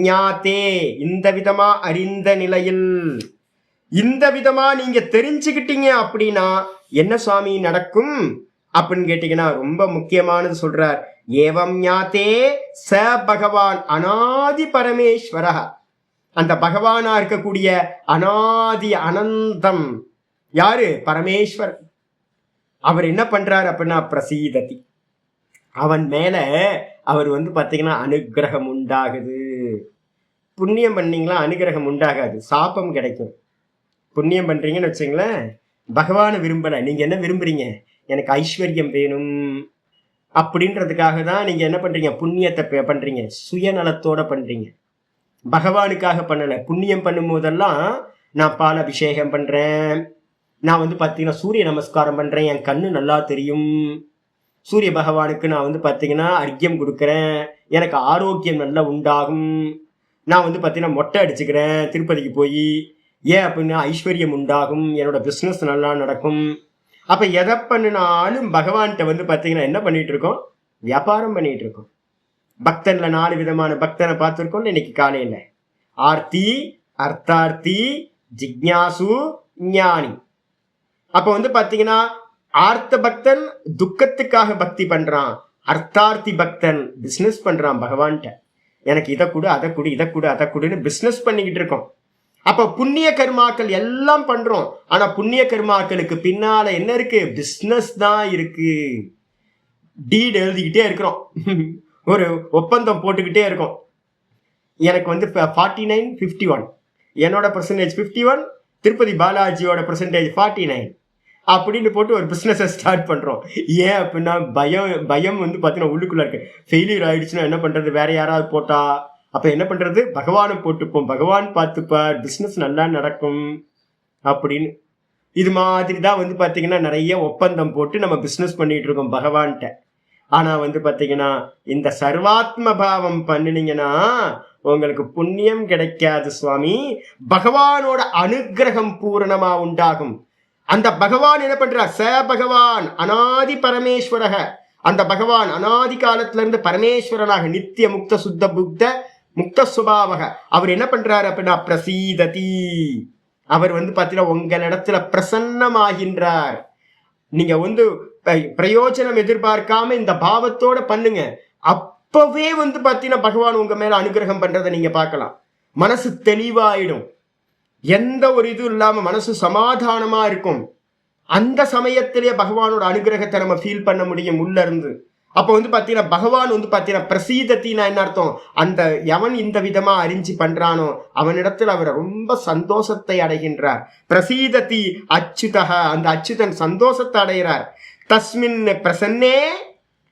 ஞாத்தே, இந்த விதமா அறிந்த நிலையில், இந்த விதமா நீங்க தெரிஞ்சுக்கிட்டீங்க அப்படின்னா என்ன சுவாமி நடக்கும் அப்படின்னு கேட்டீங்கன்னா ரொம்ப முக்கியமானது சொல்றார். ஏவம் ஞாத்தே ச பகவான் அநாதி பரமேஸ்வர, அந்த பகவானா இருக்கக்கூடிய அநாதி அனந்தம் யாரு? பரமேஸ்வர். அவர் என்ன பண்றாரு அப்படின்னா பிரசீததி, அவன் மேல அவர் வந்து பாத்தீங்கன்னா அனுகிரகம் உண்டாகுது. புண்ணியம் பண்ணீங்களா அனுகிரகம் உண்டாகாது, சாபம் கிடைக்கும். புண்ணியம் பண்றீங்கன்னு வச்சுங்களேன், பகவானை விரும்பல, நீங்க என்ன விரும்புறீங்க? எனக்கு ஐஸ்வர்யம் வேணும் அப்படின்றதுக்காக தான் நீங்க என்ன பண்றீங்க? புண்ணியத்தை பண்றீங்க, சுயநலத்தோட பண்றீங்க, பகவானுக்காக பண்ணல. புண்ணியம் பண்ணும் போதெல்லாம் நான் பால் அபிஷேகம் பண்றேன், நான் வந்து பாத்தீங்கன்னா சூரிய நமஸ்காரம் பண்றேன், என் கண்ணு நல்லா தெரியும், சூரிய பகவானுக்கு நான் வந்து பாத்தீங்கன்னா அர்க்கியம் கொடுக்குறேன், எனக்கு ஆரோக்கியம் நல்லா உண்டாகும், நான் வந்து பாத்தீங்கன்னா மொட்டை அடிச்சுக்கிறேன் திருப்பதிக்கு போய், ஏன் அப்படின்னா ஐஸ்வர்யம் உண்டாகும், என்னோட பிஸ்னஸ் நல்லா நடக்கும். அப்ப எதை பண்ணினாலும் பகவான்கிட்ட வந்து பாத்தீங்கன்னா என்ன பண்ணிட்டு இருக்கோம்? வியாபாரம் பண்ணிட்டு இருக்கோம். பக்தன்ல 4 விதமான பக்தனை பார்த்துருக்கோம் இன்னைக்கு காலையில. ஆர்த்தி, அர்த்தார்த்தி, ஜிக்ஞாசு, ஞானி. அப்ப வந்து பாத்தீங்கன்னா ஆர்த்த பக்தன் துக்கத்துக்காக பக்தி பண்றான், அர்த்தார்த்தி பக்தன் பிசினஸ் பண்றான் பகவான்கிட்ட. எனக்கு இதை கொடு, அதை கொடு, இதை கொடு, அதை கொடுன்னு பிசினஸ் பண்ணிக்கிட்டு இருக்கோம். அப்ப புண்ணிய கர்மாக்கள் எல்லாம் பண்றோம், ஆனா புண்ணிய கர்மாக்களுக்கு பின்னால என்ன இருக்கு? பிசினஸ் தான் இருக்கு. டீட் எழுதிக்கிட்டே இருக்கிறோம், ஒரு ஒப்பந்தம் போட்டுக்கிட்டே இருக்கோம். எனக்கு வந்து 49-51, என்னோட பர்சன்டேஜ் 51, திருப்பதி பாலாஜியோட பர்சன்டேஜ் 49 அப்படின்னு போட்டு ஒரு பிசினஸை ஸ்டார்ட் பண்றோம். ஏன் அப்படின்னா பயம் வந்து பாத்தீங்கன்னா உள்ளுக்குள்ள இருக்கு. ஃபெயிலியர் ஆயிடுச்சுன்னா என்ன பண்றது? வேற யாராவது போட்டா அப்ப என்ன பண்றது? பகவானை போட்டுப்போம், பகவான் பார்த்துப்பார், பிசினஸ் நல்லா நடக்கும் அப்படின்னு. இது மாதிரி தான் வந்து பாத்தீங்கன்னா நிறைய ஒப்பந்தம் போட்டு நம்ம பிசினஸ் பண்ணிட்டு இருக்கோம் பகவான்கிட்ட. ஆனா வந்து பாத்தீங்கன்னா இந்த சர்வாத்ம பாவம் பண்ணினீங்கன்னா உங்களுக்கு புண்ணியம் கிடைக்காது சுவாமி, பகவானோட அனுகிரகம் பூரணமா உண்டாகும். அந்த பகவான் என்ன பண்றார்? ச பகவான் அநாதி பரமேஸ்வரக, அந்த பகவான் அநாதி காலத்துல இருந்து பரமேஸ்வரனாக நித்திய முக்த சுத்த புக்த முக்த சுபாவக அவர் என்ன பண்றாரு அப்படின்னா பிரசீததி, அவர் வந்து பாத்தீங்கன்னா உங்களிடத்துல பிரசன்னமாகின்றார். நீங்க வந்து பிரயோஜனம் எதிர்பார்க்காம இந்த பாவத்தோட பண்ணுங்க, அப்பவே வந்து பாத்தீங்கன்னா பகவான் உங்க மேல அனுகிரகம் பண்றதை நீங்க பார்க்கலாம். மனசு தெளிவாயிடும், எந்த ஒரு இது இல்லாம மனசு சமாதானமா இருக்கும். அந்த சமயத்திலேயே பகவானோட அனுகிரகத்தை நம்ம ஃபீல் பண்ண முடியும் உள்ள இருந்து. அப்ப வந்து பாத்தீங்கன்னா பகவான் வந்து பாத்தீங்கன்னா பிரசீதத்தினா என்ன அர்த்தம்? அந்த எவன் இந்த விதமா அறிஞ்சு பண்றானோ அவனிடத்தில் அவர் ரொம்ப சந்தோஷத்தை அடைகின்றார். பிரசீதத்தி அச்சுதக, அந்த அச்சுதன் சந்தோஷத்தை அடைகிறார். தஸ்மின் பிரசன்னே,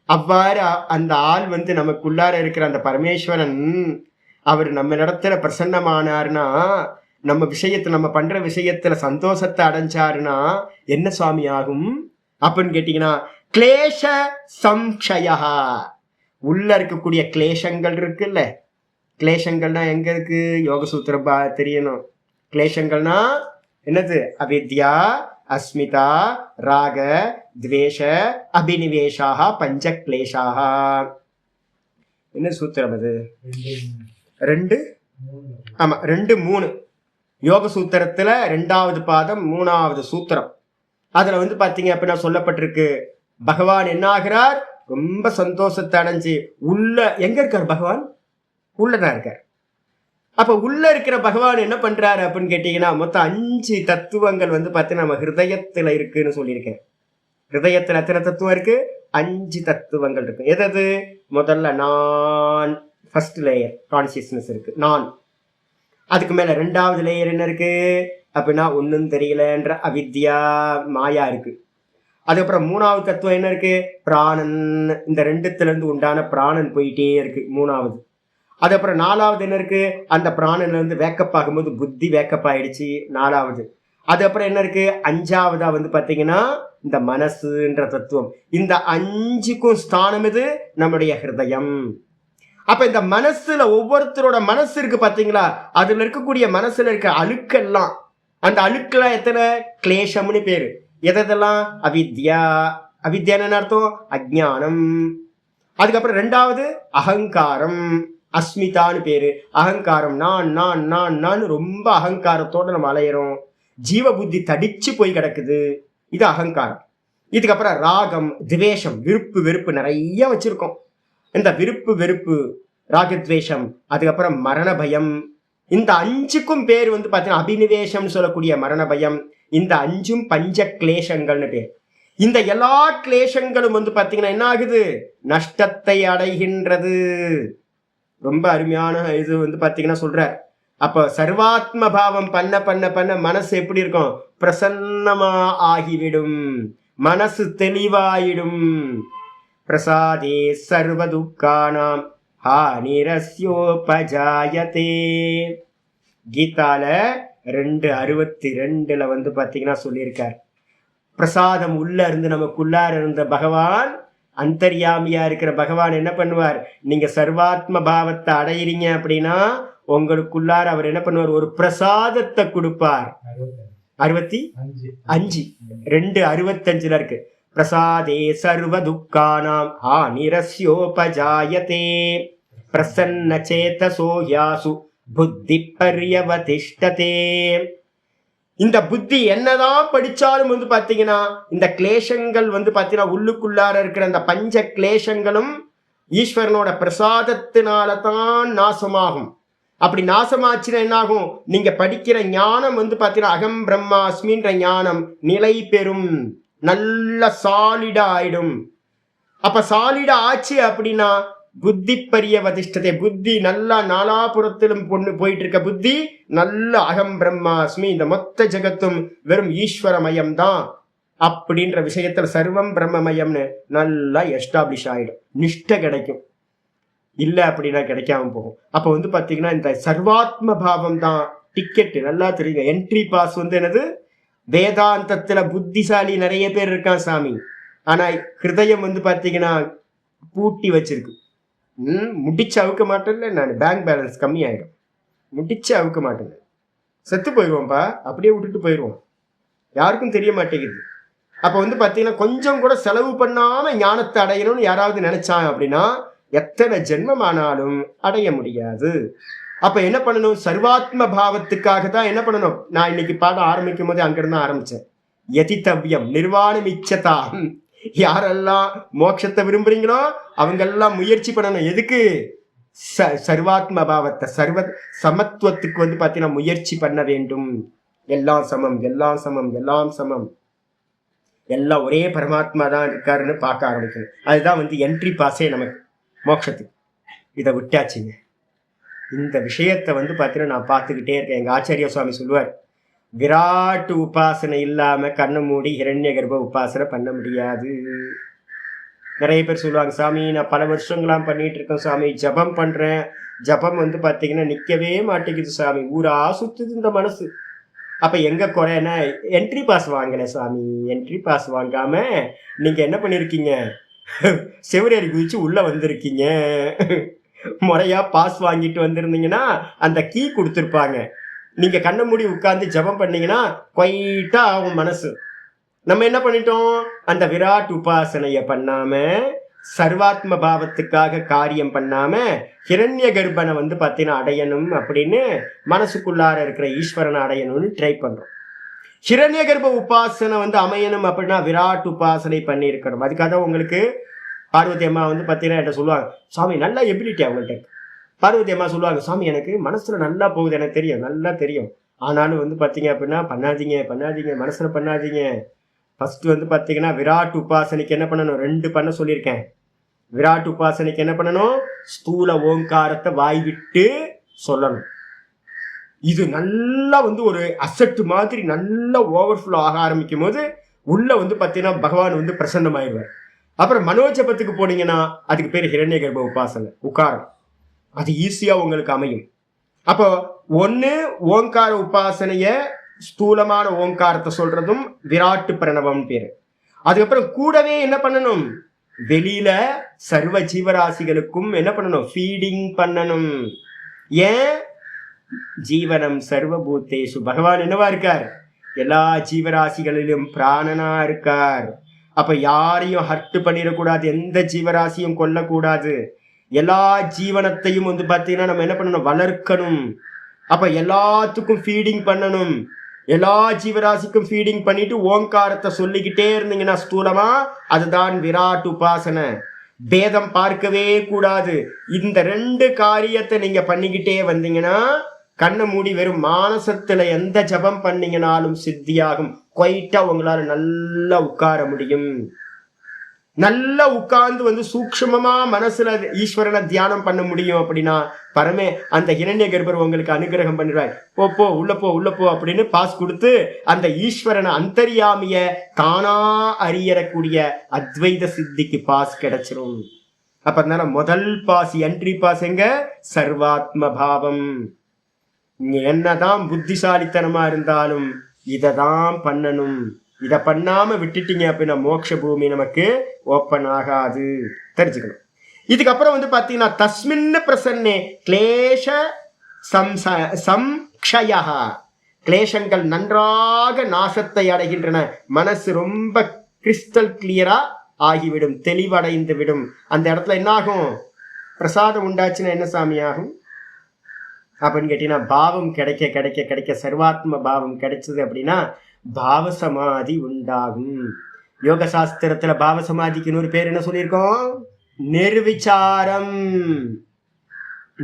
அவ்வாறு அந்த ஆள் வந்து நமக்குள்ளார இருக்கிற அந்த பரமேஸ்வரன் அவர் நம்ம இடத்துல பிரசன்னமானார்னா, நம்ம விஷயத்துல நம்ம பண்ற விஷயத்துல சந்தோஷத்தை அடைஞ்சாருன்னா என்ன சுவாமி ஆகும் அப்படின்னு கேட்டீங்கன்னா கிளேஷ சம்ஷயா, உள்ள இருக்கக்கூடிய கிளேஷங்கள் இருக்குல்ல, கிளேஷங்கள்னா எங்க இருக்கு? யோக சூத்திரம் தெரியணும். கிளேஷங்கள்னா என்னது? அவித்யா, அஸ்மிதா, ராக, துவேஷ, அபினிவேஷாக, பஞ்ச கிளேஷாக. என்ன சூத்திரம் அது? 2 ஆமா 2 3 யோக சூத்திரத்துல 2வது பாதம் 3வது சூத்திரம். அதுல வந்து பாத்தீங்க அப்படின்னா சொல்லப்பட்டிருக்கு, பகவான் என்ன ஆகிறார்? ரொம்ப சந்தோஷத்தை அடைஞ்சு உள்ள எங்க இருக்கார்? பகவான் உள்ளதான் இருக்கார். அப்ப உள்ள இருக்கிற பகவான் என்ன பண்றாரு அப்படின்னு கேட்டீங்கன்னா, மொத்தம் 5 தத்துவங்கள் வந்து பாத்தீங்கன்னா நம்ம ஹிருதயத்துல இருக்குன்னு சொல்லியிருக்கேன். ஹிருதயத்துல எத்தனை தத்துவம் இருக்கு? 5 தத்துவங்கள் இருக்கு. எது? முதல்ல நான், ஃபர்ஸ்ட் லேயர் கான்சியஸ்னஸ் இருக்கு, நான். அதுக்கு மேல 2வது லேயர் என்ன இருக்கு அப்படின்னா, ஒன்னும் தெரியலன்ற அவித்யா, மாயா இருக்கு. அதுக்கப்புறம் 3வது தத்துவம் என்ன இருக்கு? பிராணன். இந்த 2த்துல இருந்து உண்டான பிராணன் போயிட்டே இருக்கு, 3வது. அதுக்கப்புறம் 4வது என்ன இருக்கு? அந்த பிராணன்ல இருந்து வேக்கப் ஆகும்போது புத்தி வேக்கப் ஆயிடுச்சு, 4வது. அதுக்கப்புறம் என்ன இருக்கு? 5வதா வந்து பாத்தீங்கன்னா இந்த மனசுன்ற தத்துவம். இந்த 5க்கும் ஸ்தானம் இது நம்முடைய ஹிருதயம். அப்ப இந்த மனசுல ஒவ்வொருத்தரோட மனசு இருக்கு பாத்தீங்களா? அதுல இருக்கக்கூடிய மனசுல இருக்க அழுக்கெல்லாம், அந்த அழுக்கெல்லாம் எத்தனை? கிளேஷம்னு பேரு. எதெல்லாம்? அவித்யா. அவித்யா என்ன அர்த்தம்? அஜ்ஞானம். அதுக்கப்புறம் 2வது அகங்காரம், அஸ்மிதான்னு பேரு. அகங்காரம், நான் நான் நான் நான் ரொம்ப அகங்காரத்தோட நம்ம அலையிறோம். ஜீவ புத்தி தடிச்சு போய் கிடக்குது, இது அகங்காரம். இதுக்கப்புறம் ராகம், துவேஷம், விருப்பு வெறுப்பு நிறைய வச்சிருக்கோம். இந்த விருப்பு வெறுப்பு, ராகத்வேஷம், அதுக்கப்புறம் மரண பயம். இந்த 5க்கும் பேர் வந்து பாத்தீங்கன்னா அபினிவேஷம் சொல்லக்கூடிய மரண பயம். இந்த 5ம் பஞ்ச கிளேஷங்கள்னு பேர். இந்த எல்லா கிளேஷங்களும் வந்து பாத்தீங்கன்னா என்ன ஆகுது? நஷ்டத்தை அடைகின்றது. ரொம்ப அருமையான இது வந்து பாத்தீங்கன்னா சொல்ற. அப்ப சர்வாத்ம பாவம் பண்ண பண்ண பண்ண மனசு எப்படி இருக்கும்? பிரசன்னமா ஆகிவிடும், மனசு தெளிவாயிடும். பிரசாதே சர்வ துக்கானாம் ஹானிரஸ்யோபஜாயதே. கீதால 2:62 வந்து பாத்தீங்கன்னா சொல்லியிருக்கார். பிரசாதம் உள்ள இருந்து நமக்குள்ளார இருந்த பகவான், அந்தர்யாமியா இருக்கிற பகவான் என்ன பண்ணுவார்? நீங்க சர்வாத்ம பாவத்தை அடையிறீங்க அப்படின்னா உங்களுக்குள்ளார அவர் என்ன பண்ணுவார்? ஒரு பிரசாதத்தை கொடுப்பார். 65 2:65 இருக்கு. பிரசாதே சர்வ துக்கானாம் ஹானிரஸ்யோபஜாயதே பிரசன்ன சேதசோ யாசு புத்தி பர்யவதிஷ்டதே. இந்த புத்தி என்னதான் படிச்சாலும் வந்து பாத்தீங்கன்னா இந்த கிளேஷங்கள் வந்து பாத்தீங்கன்னா உள்ளுக்குள்ளார இருக்கிற அந்த பஞ்ச கிளேஷங்களும் ஈஸ்வரனோட பிரசாதத்தினால தான் நாசமாகும். அப்படி நாசமாச்சுன்னா என்ன ஆகும்? நீங்க படிக்கிற ஞானம் வந்து பாத்தீங்கன்னா அகம் பிரம்மாஸ்மின்ற ஞானம் நிலை பெறும், நல்ல சாலிடா ஆயிடும். அப்ப சாலிடா ஆச்சு அப்படின்னா புத்தி பரியவதிஷ்டத்தை, புத்தி நல்லா நாலாபுரத்திலும் பொண்ணு போயிட்டு இருக்க புத்தி நல்ல அகம் பிரம்மாஸ்மி, இந்த மொத்த ஜெகத்தும் வெறும் ஈஸ்வரமயம் தான் அப்படின்ற விஷயத்துல சர்வம் பிரம்மமயம்னு நல்லா எஸ்டாப்ளிஷ் ஆயிடும், நிஷ்டை கிடைக்கும். இல்லை அப்படின்னா கிடைக்காம போகும். அப்போ வந்து பார்த்தீங்கன்னா இந்த சர்வாத்ம பாவம் தான் டிக்கெட்டு. நல்லா தெரியுங்க, என்ட்ரி பாஸ் வந்து என்னது? வேதாந்தத்துல புத்திசாலி நிறைய பேர் இருக்கான் சாமி, ஆனா ஹிருதயம் வந்து பார்த்தீங்கன்னா பூட்டி வச்சிருக்கு. முடிச்சு அவுக்க மாட்டேன்ல, நான் பேங்க் பேலன்ஸ் கம்மி ஆகிடும், முடிச்சு அவுக்க மாட்டேன், செத்து போயிடுவோம்ப்பா, அப்படியே விட்டுட்டு போயிடுவோம், யாருக்கும் தெரிய மாட்டேங்குது. அப்போ வந்து பார்த்தீங்கன்னா கொஞ்சம் கூட செலவு பண்ணாமல் ஞானத்தை அடையணும்னு யாராவது நினைச்சாங்க அப்படின்னா எத்தனை ஜென்மமானாலும் அடைய முடியாது. அப்ப என்ன பண்ணணும்? சர்வாத்ம பாவத்துக்காக தான் என்ன பண்ணணும்? நான் இன்னைக்கு பாடம் ஆரம்பிக்கும் போது அங்கிருந்து ஆரம்பிச்சேன். யதிதவ்யம் நிர்வாணம் இச்சதா. யாரெல்லாம் மோட்சத்தை விரும்புறீங்களோ அவங்கெல்லாம் முயற்சி பண்ணணும். எதுக்கு? சர்வாத்ம பாவத்தை, சர்வ சமத்துவத்துக்கு வந்து பார்த்தீங்கன்னா முயற்சி பண்ண வேண்டும். எல்லாம் சமம், எல்லாம் சமம், எல்லாம் சமம், எல்லாம் ஒரே பரமாத்மா தான் இருக்காருன்னு பார்க்க ஆரம்பிக்கணும். அதுதான் வந்து என்ட்ரி பாஸே நமக்கு மோட்சத்துக்கு. இதை விட்டாச்சுங்க. இந்த விஷயத்தை வந்து பார்த்தீங்கன்னா நான் பார்த்துக்கிட்டே இருக்கேன். எங்கள் ஆச்சாரிய சுவாமி சொல்லுவார், விராட்டு உபாசனை இல்லாமல் கண்ணை மூடி ஹிரண்ய கர்ப்ப உபாசனை பண்ண முடியாது. நிறைய பேர் சொல்லுவாங்க, சாமி நான் பல வருஷங்களாம் பண்ணிட்டு இருக்கேன் சாமி, ஜபம் பண்ணுறேன், ஜபம் வந்து பார்த்தீங்கன்னா நிற்கவே மாட்டேங்குது சாமி, ஊரா சுத்துது இந்த மனசு. அப்போ எங்கே குறையனா? என்ட்ரி பாஸ் வாங்கலை சாமி. என்ட்ரி பாஸ் வாங்காமல் நீங்கள் என்ன பண்ணியிருக்கீங்க? செவரேறி குதிச்சு உள்ளே வந்திருக்கீங்க. முறையா பாஸ் வாங்கிட்டு வந்திருந்தீங்கன்னா அந்த கீ கொடுத்துருப்பாங்க. நீங்க கண்ணை மூடி உட்கார்ந்து ஜபம் பண்ணீங்கன்னா குவைட்டா ஆகும் மனசு. நம்ம என்ன பண்ணிட்டோம், அந்த விராட் உபாசனைய பண்ணாம, சர்வாத்ம பாவத்துக்காக காரியம் பண்ணாம, ஹிரண்ய கர்ப்பனை வந்து பார்த்தீங்கன்னா அடையணும் அப்படின்னு மனசுக்குள்ளார இருக்கிற ஈஸ்வரனை அடையணும்னு ட்ரை பண்றோம். ஹிரண்ய கர்ப்ப உபாசனை வந்து அமையணும் அப்படின்னா விராட் உபாசனை பண்ணி இருக்கணும். அதுக்காக உங்களுக்கு பார்வதி அம்மா வந்து பார்த்தீங்கன்னா என்கிட்ட சொல்லுவாங்க, சாமி நல்ல எபிலிட்டி அவங்கள்ட்ட. பார்வதி அம்மா சொல்லுவாங்க, சாமி எனக்கு மனசுல நல்லா போகுது, எனக்கு தெரியும், நல்லா தெரியும். ஆனாலும் வந்து பார்த்தீங்க அப்படின்னா பண்ணாதீங்க பண்ணாதீங்க, மனசுல பண்ணாதீங்க. ஃபர்ஸ்ட் வந்து பார்த்தீங்கன்னா விராட் உபாசனைக்கு என்ன பண்ணணும், 2 பண்ண சொல்லியிருக்கேன். விராட் உபாசனைக்கு என்ன பண்ணணும், ஸ்தூல ஓங்காரத்தை வாய் விட்டு சொல்லணும். இது நல்லா வந்து ஒரு அசட்டு மாதிரி நல்லா ஓவர்ஃப்ளோ ஆக ஆரம்பிக்கும் போது உள்ள வந்து பார்த்தீங்கன்னா பகவான் வந்து பிரசன்னமாயிடுவார். அப்புறம் மனோஜபத்துக்கு போனீங்கன்னா அதுக்கு பேர் ஹிரண்ய கர்ப்ப உபாசனை, உக்காரம். அது ஈஸியா உங்களுக்கு அமையும். அப்போ ஒன்று ஓங்கார உபாசனைய ஸ்தூலமான ஓங்காரத்தை சொல்றதும் விராட்டு பிரணவம் பேரு. அதுக்கப்புறம் கூடவே என்ன பண்ணணும், வெளியில சர்வ ஜீவராசிகளுக்கும் என்ன பண்ணணும், ஃபீடிங் பண்ணணும். ஏன், ஜீவனம் சர்வபூத்தேஷு, பகவான் என்னவா இருக்கார், எல்லா ஜீவராசிகளிலும் பிராணனா இருக்கார். அப்ப யாரையும் ஹர்ட் பண்ணிடக்கூடாது, எந்த ஜீவராசியும் கொல்லக்கூடாது. எல்லா ஜீவனத்தையும் வந்து பார்த்தீங்கன்னா நம்ம என்ன பண்ணணும், வளர்க்கணும். அப்ப எல்லாத்துக்கும் ஃபீடிங் பண்ணணும். எல்லா ஜீவராசிக்கும் ஃபீடிங் பண்ணிட்டு ஓங்காரத்தை சொல்லிக்கிட்டே இருந்தீங்கன்னா ஸ்தூலமா அதுதான் விராட் உபாசனை. பேதம் பார்க்கவே கூடாது. இந்த 2 காரியத்தை நீங்க பண்ணிக்கிட்டே வந்தீங்கன்னா கண்ணை மூடி வெறும் மானசத்துல எந்த ஜபம் பண்ணீங்கனாலும் சித்தியாகும். குவைட்டா உங்களால நல்லா உட்கார முடியும். நல்லா உட்கார்ந்து வந்து சூக்ஷ்மமா மனசுல ஈஸ்வரனை தியானம் பண்ண முடியும். அப்படின்னா பரமே அந்த ஹிரண்ய கர்ப்பர் உங்களுக்கு அனுகிரகம் பண்ணிடுவார். போ உள்ள போ அப்படின்னு பாஸ் கொடுத்து அந்த ஈஸ்வரனை அந்தர்யாமிய தானா அறியறக்கூடிய அத்வைத சித்திக்கு பாஸ் கிடைச்சிரும். அப்ப அதனால முதல் பாஸ், என்ட்ரி பாஸ் எங்க, சர்வாத்ம பாவம். என்னதான் புத்திசாலித்தனமா இருந்தாலும் இததான் பண்ணணும். இதை பண்ணாம விட்டுட்டீங்க அப்படின்னா மோட்ச பூமி நமக்கு ஓப்பன் ஆகாது, தெரிஞ்சுக்கணும். இதுக்கப்புறம் வந்து பாத்தீங்கன்னா தஸ்மின் பிரசன்னே கிளேஷ சம்க்ஷய, கிளேஷங்கள் நன்றாக நாசத்தை அடைகின்றன. மனசு ரொம்ப கிறிஸ்டல் கிளியரா ஆகிவிடும், தெளிவடைந்து விடும். அந்த இடத்துல என்ன ஆகும், பிரசாதம் உண்டாச்சுன்னா என்ன சாமி ஆகும் அப்படின்னு கேட்டீங்கன்னா பாவம் கிடைக்க கிடைக்க கிடைக்க சர்வாத்ம பாவம் கிடைச்சது அப்படின்னா பாவ சமாதி உண்டாகும். யோக சாஸ்திரத்துல பாவ சமாதிக்கு இன்னொரு பேர் என்ன சொல்லியிருக்கோம், நிர்விச்சாரம்.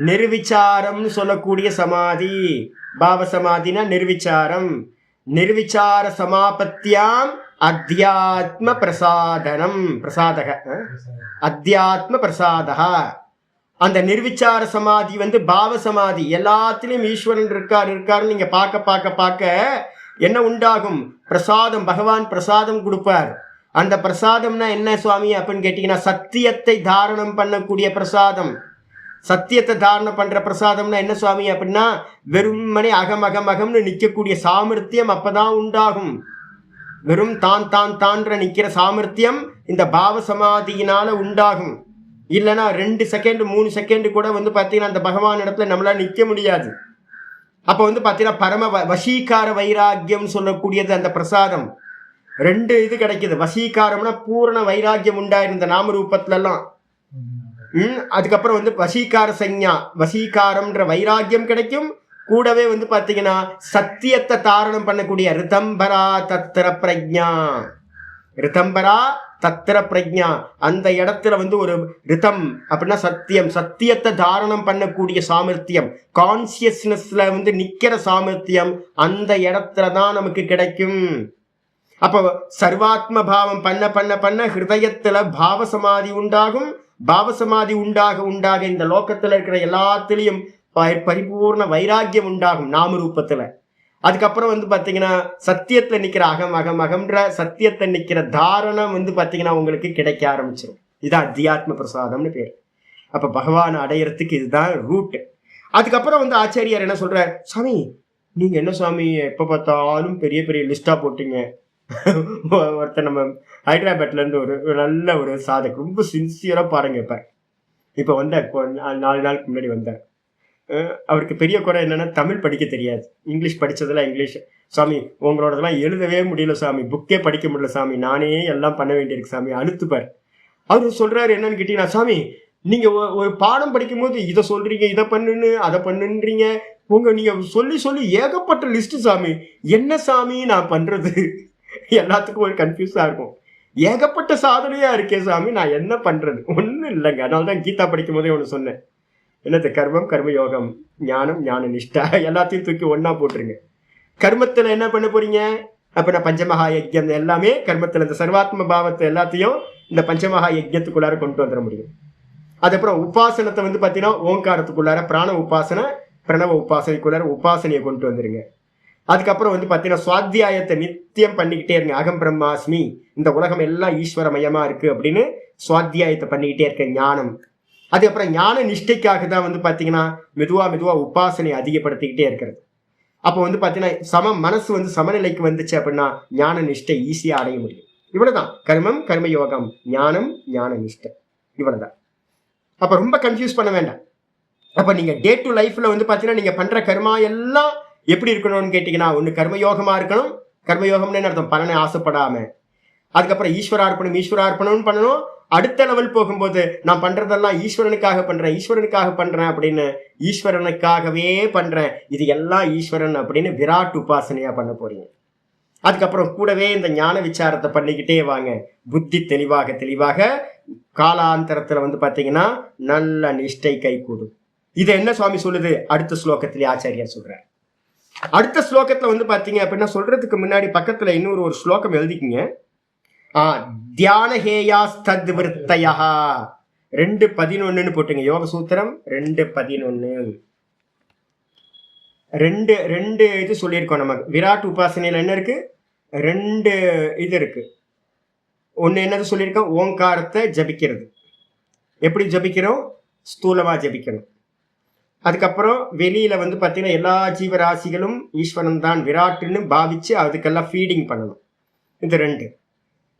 நிர்விச்சாரம் சொல்லக்கூடிய சமாதி. பாவ சமாதினா நிர்விச்சாரம். நிர்விச்சார சமாபத்தியாம் அத்தியாத்ம பிரசாதனம், பிரசாதக அத்தியாத்ம பிரசாதா. அந்த நிர்விச்சார சமாதி வந்து பாவ சமாதி. எல்லாத்திலையும் ஈஸ்வரன் இருக்காருன்னு நீங்க பார்க்க என்ன உண்டாகும், பிரசாதம். பகவான் பிரசாதம் கொடுப்பார். அந்த பிரசாதம்னா என்ன சுவாமி அப்படின்னு கேட்டீங்கன்னா சத்தியத்தை தாரணம் பண்ணக்கூடிய பிரசாதம். சத்தியத்தை தாரணம் பண்ற பிரசாதம்னா என்ன சுவாமி அப்படின்னா வெறுமனே அகம்னு நிற்கக்கூடிய சாமர்த்தியம் அப்பதான் உண்டாகும். வெறும் தான்ற நிக்கிற சாமர்த்தியம் இந்த பாவ சமாதியினால உண்டாகும். இல்லைன்னா 2 செகண்ட் 3 செகண்ட் கூட வந்து பார்த்தீங்கன்னா அந்த பகவான் இடத்துல நம்மளால நிற்க முடியாது. அப்போ வந்து பார்த்தீங்கன்னா பரம வசீகார வைராக்கியம் சொல்லக்கூடியது அந்த பிரசாதம். 2 இது கிடைக்குது. வசீகாரம்னா பூரண வைராக்கியம் உண்டாயிருந்த நாம ரூபத்துலலாம். அதுக்கப்புறம் வந்து வசீகார சஞ்ஞா, வசீகாரம்ன்ற வைராக்கியம் கிடைக்கும். கூடவே வந்து பார்த்தீங்கன்னா சத்தியத்தை தாரணம் பண்ணக்கூடிய ரிதம்பரா தத்திர பிரஜா, ரிதம்பரா தத்திர பிரஜா. அந்த இடத்துல வந்து ஒரு ரிதம் அப்படின்னா சத்தியம், சத்தியத்தை தாரணம் பண்ணக்கூடிய சாமர்த்தியம், கான்சியஸ்னஸ்ல வந்து நிக்கிற சாமர்த்தியம் அந்த இடத்துல தான் நமக்கு கிடைக்கும். அப்போ சர்வாத்ம பாவம் பண்ண பண்ண பண்ண ஹிருதயத்துல பாவ சமாதி உண்டாகும். பாவ சமாதி உண்டாக இந்த லோகத்துல இருக்கிற எல்லாத்திலையும் பரிபூர்ண வைராக்கியம் உண்டாகும் நாம ரூபத்துல. அதுக்கப்புறம் வந்து பாத்தீங்கன்னா சத்தியத்துல நிக்கிற அகம்ன்ற சத்தியத்தை நிக்கிற தாரணம் வந்து பாத்தீங்கன்னா உங்களுக்கு கிடைக்க ஆரம்பிச்சிடும். இதுதான் அத்தியாத்ம பிரசாதம்னு பேர். அப்ப பகவான் அடையறதுக்கு இதுதான் ரூட். அதுக்கப்புறம் வந்து ஆச்சாரியார் என்ன சொல்றார், சாமி நீங்க என்ன சுவாமி எப்ப பார்த்தாலும் பெரிய பெரிய லிஸ்டா போட்டீங்க. ஒருத்தர் நம்ம ஹைதராபாத்ல இருந்து ஒரு நல்ல ஒரு சாதக் ரொம்ப சின்சியரா பாருங்க. இப்ப இப்போ வந்தார், 4 நாளுக்கு முன்னாடி வந்தார். அவருக்கு பெரிய குறை என்னன்னா தமிழ் படிக்க தெரியாது. இங்கிலீஷ் படிச்சதெல்லாம் இங்கிலீஷ். சாமி உங்களோடதெல்லாம் எழுதவே முடியல சாமி, புக்கே படிக்க முடியல சாமி, நானே எல்லாம் பண்ண வேண்டியிருக்கு சாமி, அழுத்துப்பார். அவர் சொல்றாரு என்னன்னு கேட்டீங்கன்னா, சாமி நீங்க ஒரு பாடம் படிக்கும் போது இதை சொல்றீங்க, இதை பண்ணுன்னு அதை பண்ணுன்றீங்க, நீங்க சொல்லி சொல்லி ஏகப்பட்ட லிஸ்ட் சாமி, என்ன சாமி நான் பண்றது? எல்லாத்துக்கும் ஒரு கன்ஃபியூஸா இருக்கும். ஏகப்பட்ட சாதனையா இருக்கே சாமி, நான் என்ன பண்றது? ஒன்றும் இல்லைங்க. அதனால தான் கீதா படிக்கும் போதே ஒன்று சொன்னேன். என்னது? கர்மம் கர்ம யோகம், ஞானம் ஞான நிஷ்டா, எல்லாத்தையும் தூக்கி ஒன்னா போட்டுருங்க. கர்மத்துல என்ன பண்ண போறீங்க? அப்ப நான் பஞ்சமகா யஜ்யம் எல்லாமே கர்மத்துல, இந்த சர்வாத்ம பாவத்தை எல்லாத்தையும் இந்த பஞ்சமகா யஜ்யத்துக்குள்ளார கொண்டு வந்துட முடியும். அதுக்கப்புறம் உபாசனத்தை வந்து பார்த்தீங்கன்னா ஓங்காரத்துக்குள்ளார பிராண உபாசனை, பிரணவ உபாசனைக்குள்ளார உபாசனையை கொண்டு வந்துருங்க. அதுக்கப்புறம் வந்து பார்த்தீங்கன்னா சுவாத்தியாயத்தை நித்தியம் பண்ணிக்கிட்டே இருங்க. அகம் பிரம்மாஸ்மி, இந்த உலகம் எல்லாம் ஈஸ்வரமயமா இருக்கு அப்படின்னு சுவாத்தியாயத்தை பண்ணிக்கிட்டே இருக்க ஞானம். அதுக்கப்புறம் ஞான நிஷ்டைக்காக தான் வந்து பார்த்தீங்கன்னா மெதுவா உபாசனை அதிகப்படுத்திக்கிட்டே இருக்கிறது. அப்போ வந்து பார்த்தீங்கன்னா மனசு வந்து சமநிலைக்கு வந்துச்சு அப்படின்னா ஞான நிஷ்டை ஈஸியாக அடைய முடியும். இவ்வளவுதான் கர்மம் கர்ம யோகம், ஞானம் ஞான நிஷ்டை, இவ்வளவுதான். அப்ப ரொம்ப கன்ஃபியூஸ் பண்ண வேண்டாம். அப்ப நீங்க டே டு லைஃப்ல வந்து பாத்தீங்கன்னா நீங்க பண்ற கர்மா எல்லாம் எப்படி இருக்கணும்னு கேட்டீங்கன்னா, ஒண்ணு கர்மயோகமா இருக்கணும். கர்மயோகம்னு அர்த்தம் பலனை ஆசைப்படாம. அதுக்கப்புறம் ஈஸ்வரார்ப்பணம் பண்ணணும். அடுத்த லெவல் போகும்போது நான் பண்றதெல்லாம் ஈஸ்வரனுக்காக பண்றேன் அப்படின்னு ஈஸ்வரனுக்காகவே பண்றேன், இது எல்லாம் ஈஸ்வரன் அப்படின்னு விராட் உபாசனையா பண்ண போறீங்க. அதுக்கப்புறம் கூடவே இந்த ஞான விசாரத்தை பண்ணிக்கிட்டே வாங்க. புத்தி தெளிவாக காலாந்தரத்துல வந்து பாத்தீங்கன்னா நல்ல நிஷ்டை கை கூடும். இது என்ன சுவாமி சொல்லுது? அடுத்த ஸ்லோகத்திலே ஆச்சாரியார் சொல்றார். அடுத்த ஸ்லோகத்துல வந்து பாத்தீங்க அப்படின்னா சொல்றதுக்கு முன்னாடி பக்கத்துல இன்னொரு ஸ்லோகம் எழுதிக்கிங்க. தியானஹேயாஸ்தத் விருத்தயா 2:11 போட்டுங்க. யோக சூத்திரம் 2:11. ரெண்டு இது சொல்லியிருக்கோம். நமக்கு விராட் உபாசனையில என்ன இருக்கு? 2 இது இருக்கு. ஒன்று என்னது சொல்லியிருக்கோம்? ஓங்காரத்தை ஜபிக்கிறது. எப்படி ஜபிக்கிறோம்? ஸ்தூலமா ஜபிக்கணும். அதுக்கப்புறம் வெளியில வந்து பார்த்தீங்கன்னா எல்லா ஜீவராசிகளும் ஈஸ்வரன் தான் விராட்டுன்னு பாவிச்சு அதுக்கெல்லாம் ஃபீடிங் பண்ணணும். இது 2.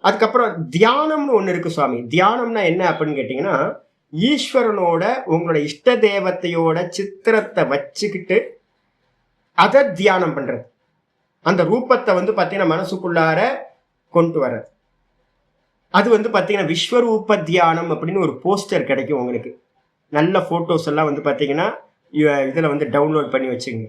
அதுக்கப்புறம் தியானம்னு ஒன்று இருக்கு சுவாமி. தியானம்னா என்ன அப்படின்னு கேட்டீங்கன்னா, ஈஸ்வரனோட உங்களோட இஷ்ட தேவத்தையோட சித்திரத்தை வச்சுக்கிட்டு அதை தியானம் பண்றது. அந்த ரூபத்தை வந்து பார்த்தீங்கன்னா மனசுக்குள்ளார கொண்டு வர்றது. அது வந்து பார்த்தீங்கன்னா விஸ்வரூப தியானம் அப்படின்னு ஒரு போஸ்டர் கிடைக்கும் உங்களுக்கு. நல்ல ஃபோட்டோஸ் எல்லாம் வந்து பார்த்தீங்கன்னா இதில் வந்து டவுன்லோட் பண்ணி வச்சுங்க.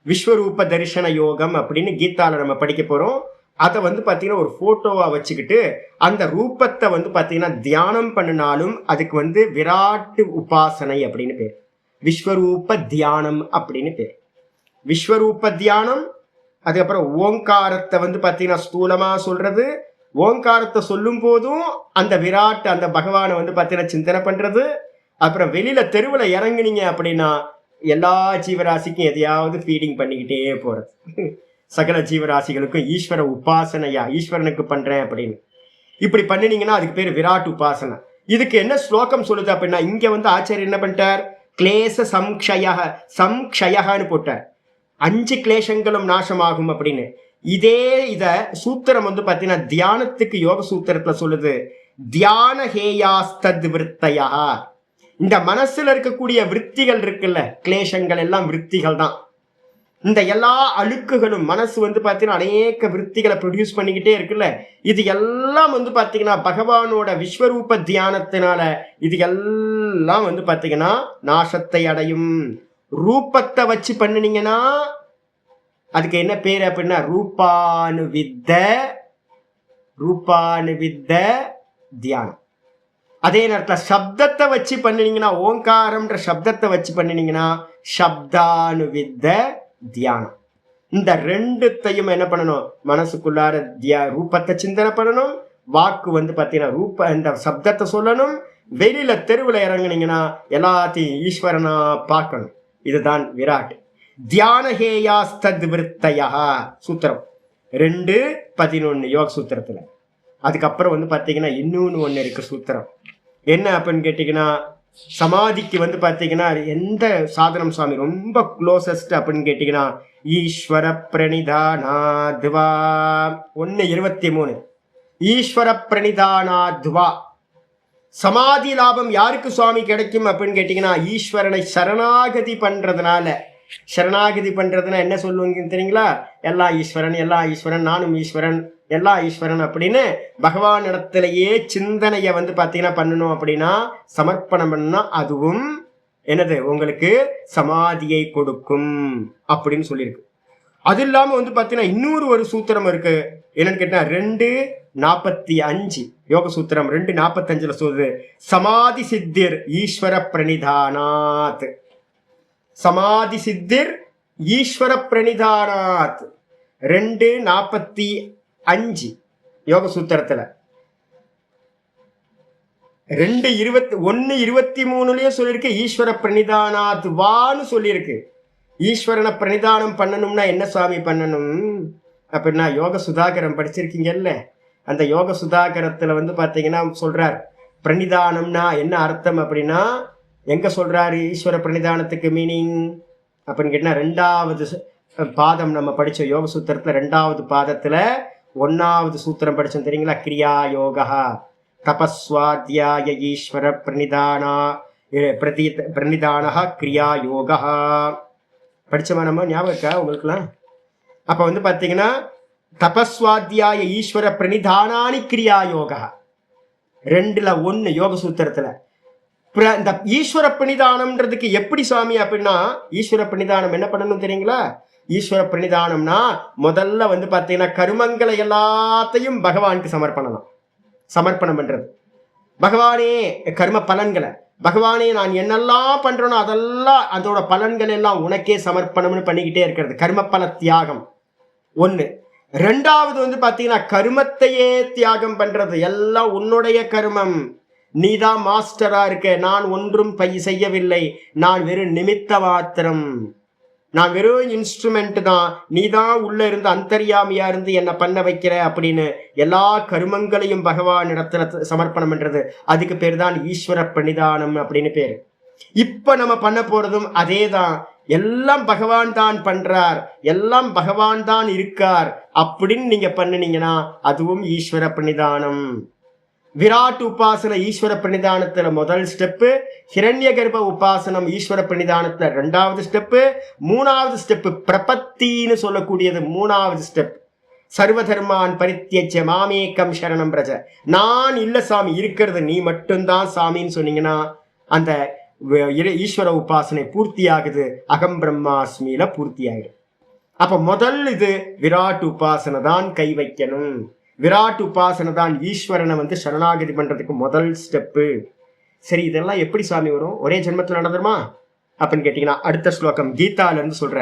விஸ்வரூப தரிசன யோகம் அப்படின்னு கீதாவில் நம்ம படிக்க போகிறோம். அதை வந்து பார்த்தீங்கன்னா ஒரு ஃபோட்டோவாக வச்சுக்கிட்டு அந்த ரூபத்தை வந்து பார்த்தீங்கன்னா தியானம் பண்ணினாலும் அதுக்கு வந்து விராட்டு உபாசனை அப்படின்னு பேர். விஸ்வரூப தியானம் அப்படின்னு பேர். விஸ்வரூப தியானம். அதுக்கப்புறம் ஓங்காரத்தை வந்து பார்த்தீங்கன்னா ஸ்தூலமாக சொல்றது. ஓங்காரத்தை சொல்லும் போதும் அந்த விராட் அந்த பகவானை வந்து பார்த்தீங்கன்னா சிந்தனை பண்றது. அப்புறம் வெளியில தெருவில் இறங்குனீங்க அப்படின்னா எல்லா ஜீவராசிக்கும் எதையாவது ஃபீடிங் பண்ணிக்கிட்டே போறது. சகல ஜீவராசிகளுக்கும் ஈஸ்வர உபாசனையா, ஈஸ்வரனுக்கு பண்றேன் அப்படின்னு இப்படி பண்ணினீங்கன்னா அதுக்கு பேர் விராட் உபாசனை. இதுக்கு என்ன ஸ்லோகம் சொல்லுது அப்படின்னா, இங்க வந்து ஆச்சாரியர் என்ன பண்ணிட்டார்? கிளேச சம்க்ஷயன்னு போட்டார். 5 கிளேசங்களும் நாசமாகும் அப்படின்னு. இத சூத்திரம் வந்து பார்த்தீங்கன்னா தியானத்துக்கு யோக சூத்திரத்துல சொல்லுது. தியான ஹேயாஸ்தத் விருத்தயா. இந்த மனசுல இருக்கக்கூடிய விற்த்திகள் இருக்குல்ல, கிளேசங்கள் எல்லாம் விற்த்திகள் தான். இந்த எல்லா அழுக்குகளும் மனசு வந்து பார்த்தீங்கன்னா அநேக விற்த்திகளை ப்ரொடியூஸ் பண்ணிக்கிட்டே இருக்குல்ல, இது எல்லாம் வந்து பார்த்தீங்கன்னா பகவானோட விஸ்வரூப தியானத்தினால இது எல்லாம் வந்து பார்த்தீங்கன்னா நாசத்தை அடையும். ரூபத்தை வச்சு பண்ணினீங்கன்னா அதுக்கு என்ன பேர் அப்படின்னா ரூபானுவித்த தியானம். அதே நேரத்தில் சப்தத்தை வச்சு பண்ணினீங்கன்னா, ஓங்காரம்ன்ற சப்தத்தை வச்சு பண்ணினீங்கன்னா சப்தானுவித்த தியானம். இந்த 2த்தையும் என்ன பண்ணணும்? மனசுக்குள்ளார ரூபத்தை சிந்தனை பண்ணணும். வாக்கு வந்து பார்த்தீங்கன்னா இந்த சப்தத்தை சொல்லணும். வெளியில தெருவில் இறங்குனீங்கன்னா எல்லாத்தையும் ஈஸ்வரனா பார்க்கணும். இதுதான் விராட். தியானஹேயாஸ்தத் விருத்தயா சூத்திரம் 2:11 யோக சூத்திரத்துல. அதுக்கப்புறம் வந்து பார்த்தீங்கன்னா இன்னொன்று ஒன்று இருக்கு சூத்திரம். என்ன அப்படின்னு கேட்டீங்கன்னா, சமாதிக்கு வந்து பார்த்தீங்கன்னா எந்த சாதனம் சுவாமி ரொம்ப க்ளோசஸ்ட் அப்படின்னு கேட்டீங்கன்னா ஈஸ்வர பிரணிதானாத்வா 1:23. ஈஸ்வர பிரணிதானாத்வா சமாதி லாபம் யாருக்கு சுவாமி கிடைக்கும் அப்படின்னு கேட்டீங்கன்னா, ஈஸ்வரனை சரணாகதி பண்றதுனால. சரணாகதி பண்றதுன்னா என்ன சொல்லுவீங்க தெரியுங்களா? எல்லா ஈஸ்வரன், எல்லா ஈஸ்வரன், நானும் ஈஸ்வரன், எல்லா ஈஸ்வரன் அப்படின்னு பகவான் இடத்திலேயே சிந்தனையை பாத்தீங்கன்னா பண்ணணும். அப்படின்னா சமர்ப்பணம் பண்ணா அதுவும் என்னது உங்களுக்கு சமாதியை கொடுக்கும் அப்படின்னு சொல்லியிருக்கு. அது இல்லாம பாத்தீங்கன்னா இன்னொரு ஒரு சூத்திரம் இருக்கு. என்னன்னு கேட்டா 2:45 யோக சூத்திரம் 2:45 சொல்லுது, சமாதி சித்திர் ஈஸ்வர பிரணிதானாத். சமாதி சித்திர் ஈஸ்வர பிரணிதானாத் 2:45 யோக சூத்திரத்துல. 2:21-23 சொல்லியிருக்கு ஈஸ்வர பிரணிதானாத் வான்னு சொல்லியிருக்கு. ஈஸ்வரனை பிரணிதானம் பண்ணணும்னா என்ன சுவாமி பண்ணணும் அப்படின்னா, யோக சுதாகரம் படிச்சிருக்கீங்கல்ல, அந்த யோக சுதாகரத்துல பாத்தீங்கன்னா சொல்றார் பிரணிதானம்னா என்ன அர்த்தம் அப்படின்னா, எங்க சொல்றாரு ஈஸ்வர பிரணிதானத்துக்கு மீனிங் அப்படின்னு கேட்டா, 2வது பாதம் நம்ம படிச்ச யோக சூத்திரத்துல 2வது பாதத்துல 1வது சூத்திரம் படிச்சோம் தெரியுங்களா? கிரியா யோகா தபஸ்வாத்தியாய ஈஸ்வர பிரணிதானா பிரணிதான கிரியா யோகா படிச்சமா நம்ம ஞாபகம் இருக்கா உங்களுக்குலாம்? அப்ப பாத்தீங்கன்னா தபஸ்வாத்தியாய ஈஸ்வர பிரணிதானானி கிரியா யோகா 2:1 யோக சூத்திரத்துல. இந்த ஈஸ்வர பிரணிதானம்ன்றதுக்கு எப்படி சுவாமி அப்படின்னா, ஈஸ்வர பிரணிதானம் என்ன பண்ணணும் தெரியுங்களா? ஈஸ்வர பிரணிதானம்னா முதல்ல பாத்தீங்கன்னா கருமங்களை எல்லாத்தையும் பகவானுக்கு சமர்ப்பணம் பண்றது. பகவானே கர்ம பலன்களை, பகவானே நான் என்னெல்லாம் பண்றேனோ அதெல்லாம் அதோட பலன்கள் எல்லாம் உனக்கே சமர்ப்பணம்னு பண்ணிக்கிட்டே இருக்கிறது. கர்ம பல தியாகம் 1. 2வது பாத்தீங்கன்னா கருமத்தையே தியாகம் பண்றது. எல்லாம் உன்னுடைய கருமம், நீதான் மாஸ்டரா இருக்க, நான் ஒன்றும் செய்யவில்லை, நான் வெறும் நிமித்த மாத்திரம், நான் வெறும் இன்ஸ்ட்ருமெண்ட் தான், நீதான் உள்ள இருந்து அந்தர்யாமியா இருந்து என்ன பண்ண வைக்கிற அப்படின்னு எல்லா கருமங்களையும் பகவான் இடத்துல சமர்ப்பணம் பண்றது. அதுக்கு பேர் தான் ஈஸ்வர பிரணிதானம் அப்படின்னு பேரு. இப்ப நம்ம பண்ண போறதும் அதேதான். எல்லாம் பகவான் தான் பண்றார், எல்லாம் பகவான் தான் இருக்கார் அப்படின்னு நீங்க பண்ணினீங்கன்னா அதுவும் ஈஸ்வர பிரணிதானம். விராட் உபாசன ஈஸ்வர பிரணிதானத்துல முதல் ஸ்டெப்பு, ஹிரண்ய கர்ப்ப உபாசனம் ஈஸ்வர பிரணிதானத்துல 2வது ஸ்டெப்பு, 3வது ஸ்டெப்பு பிரபத்தின்னு சொல்லக்கூடியது 3வது ஸ்டெப். சர்வதர்மான் பரித்யஜ்ய மாமேகம் சரணம் பிரஜ. நான் இல்ல சாமி, இருக்கிறது நீ மட்டும்தான் சாமின்னு சொன்னீங்கன்னா அந்த ஈஸ்வர உபாசனை பூர்த்தி ஆகுது. அகம் பிரம்மாஸ்மியில பூர்த்தி ஆகுது. அப்ப முதல் இது விராட் உபாசனை தான் கை வைக்கணும். விராட் உபாசனை தான் ஈஸ்வரனை சரணாகதி பண்றதுக்கு முதல் ஸ்டெப்பு. சரி, இதெல்லாம் எப்படி சாமி வரும்? ஒரே ஜென்மத்தில் நடந்துருமா அப்படின்னு கேட்டீங்கன்னா, அடுத்த ஸ்லோகம் கீதால இருந்து சொல்ற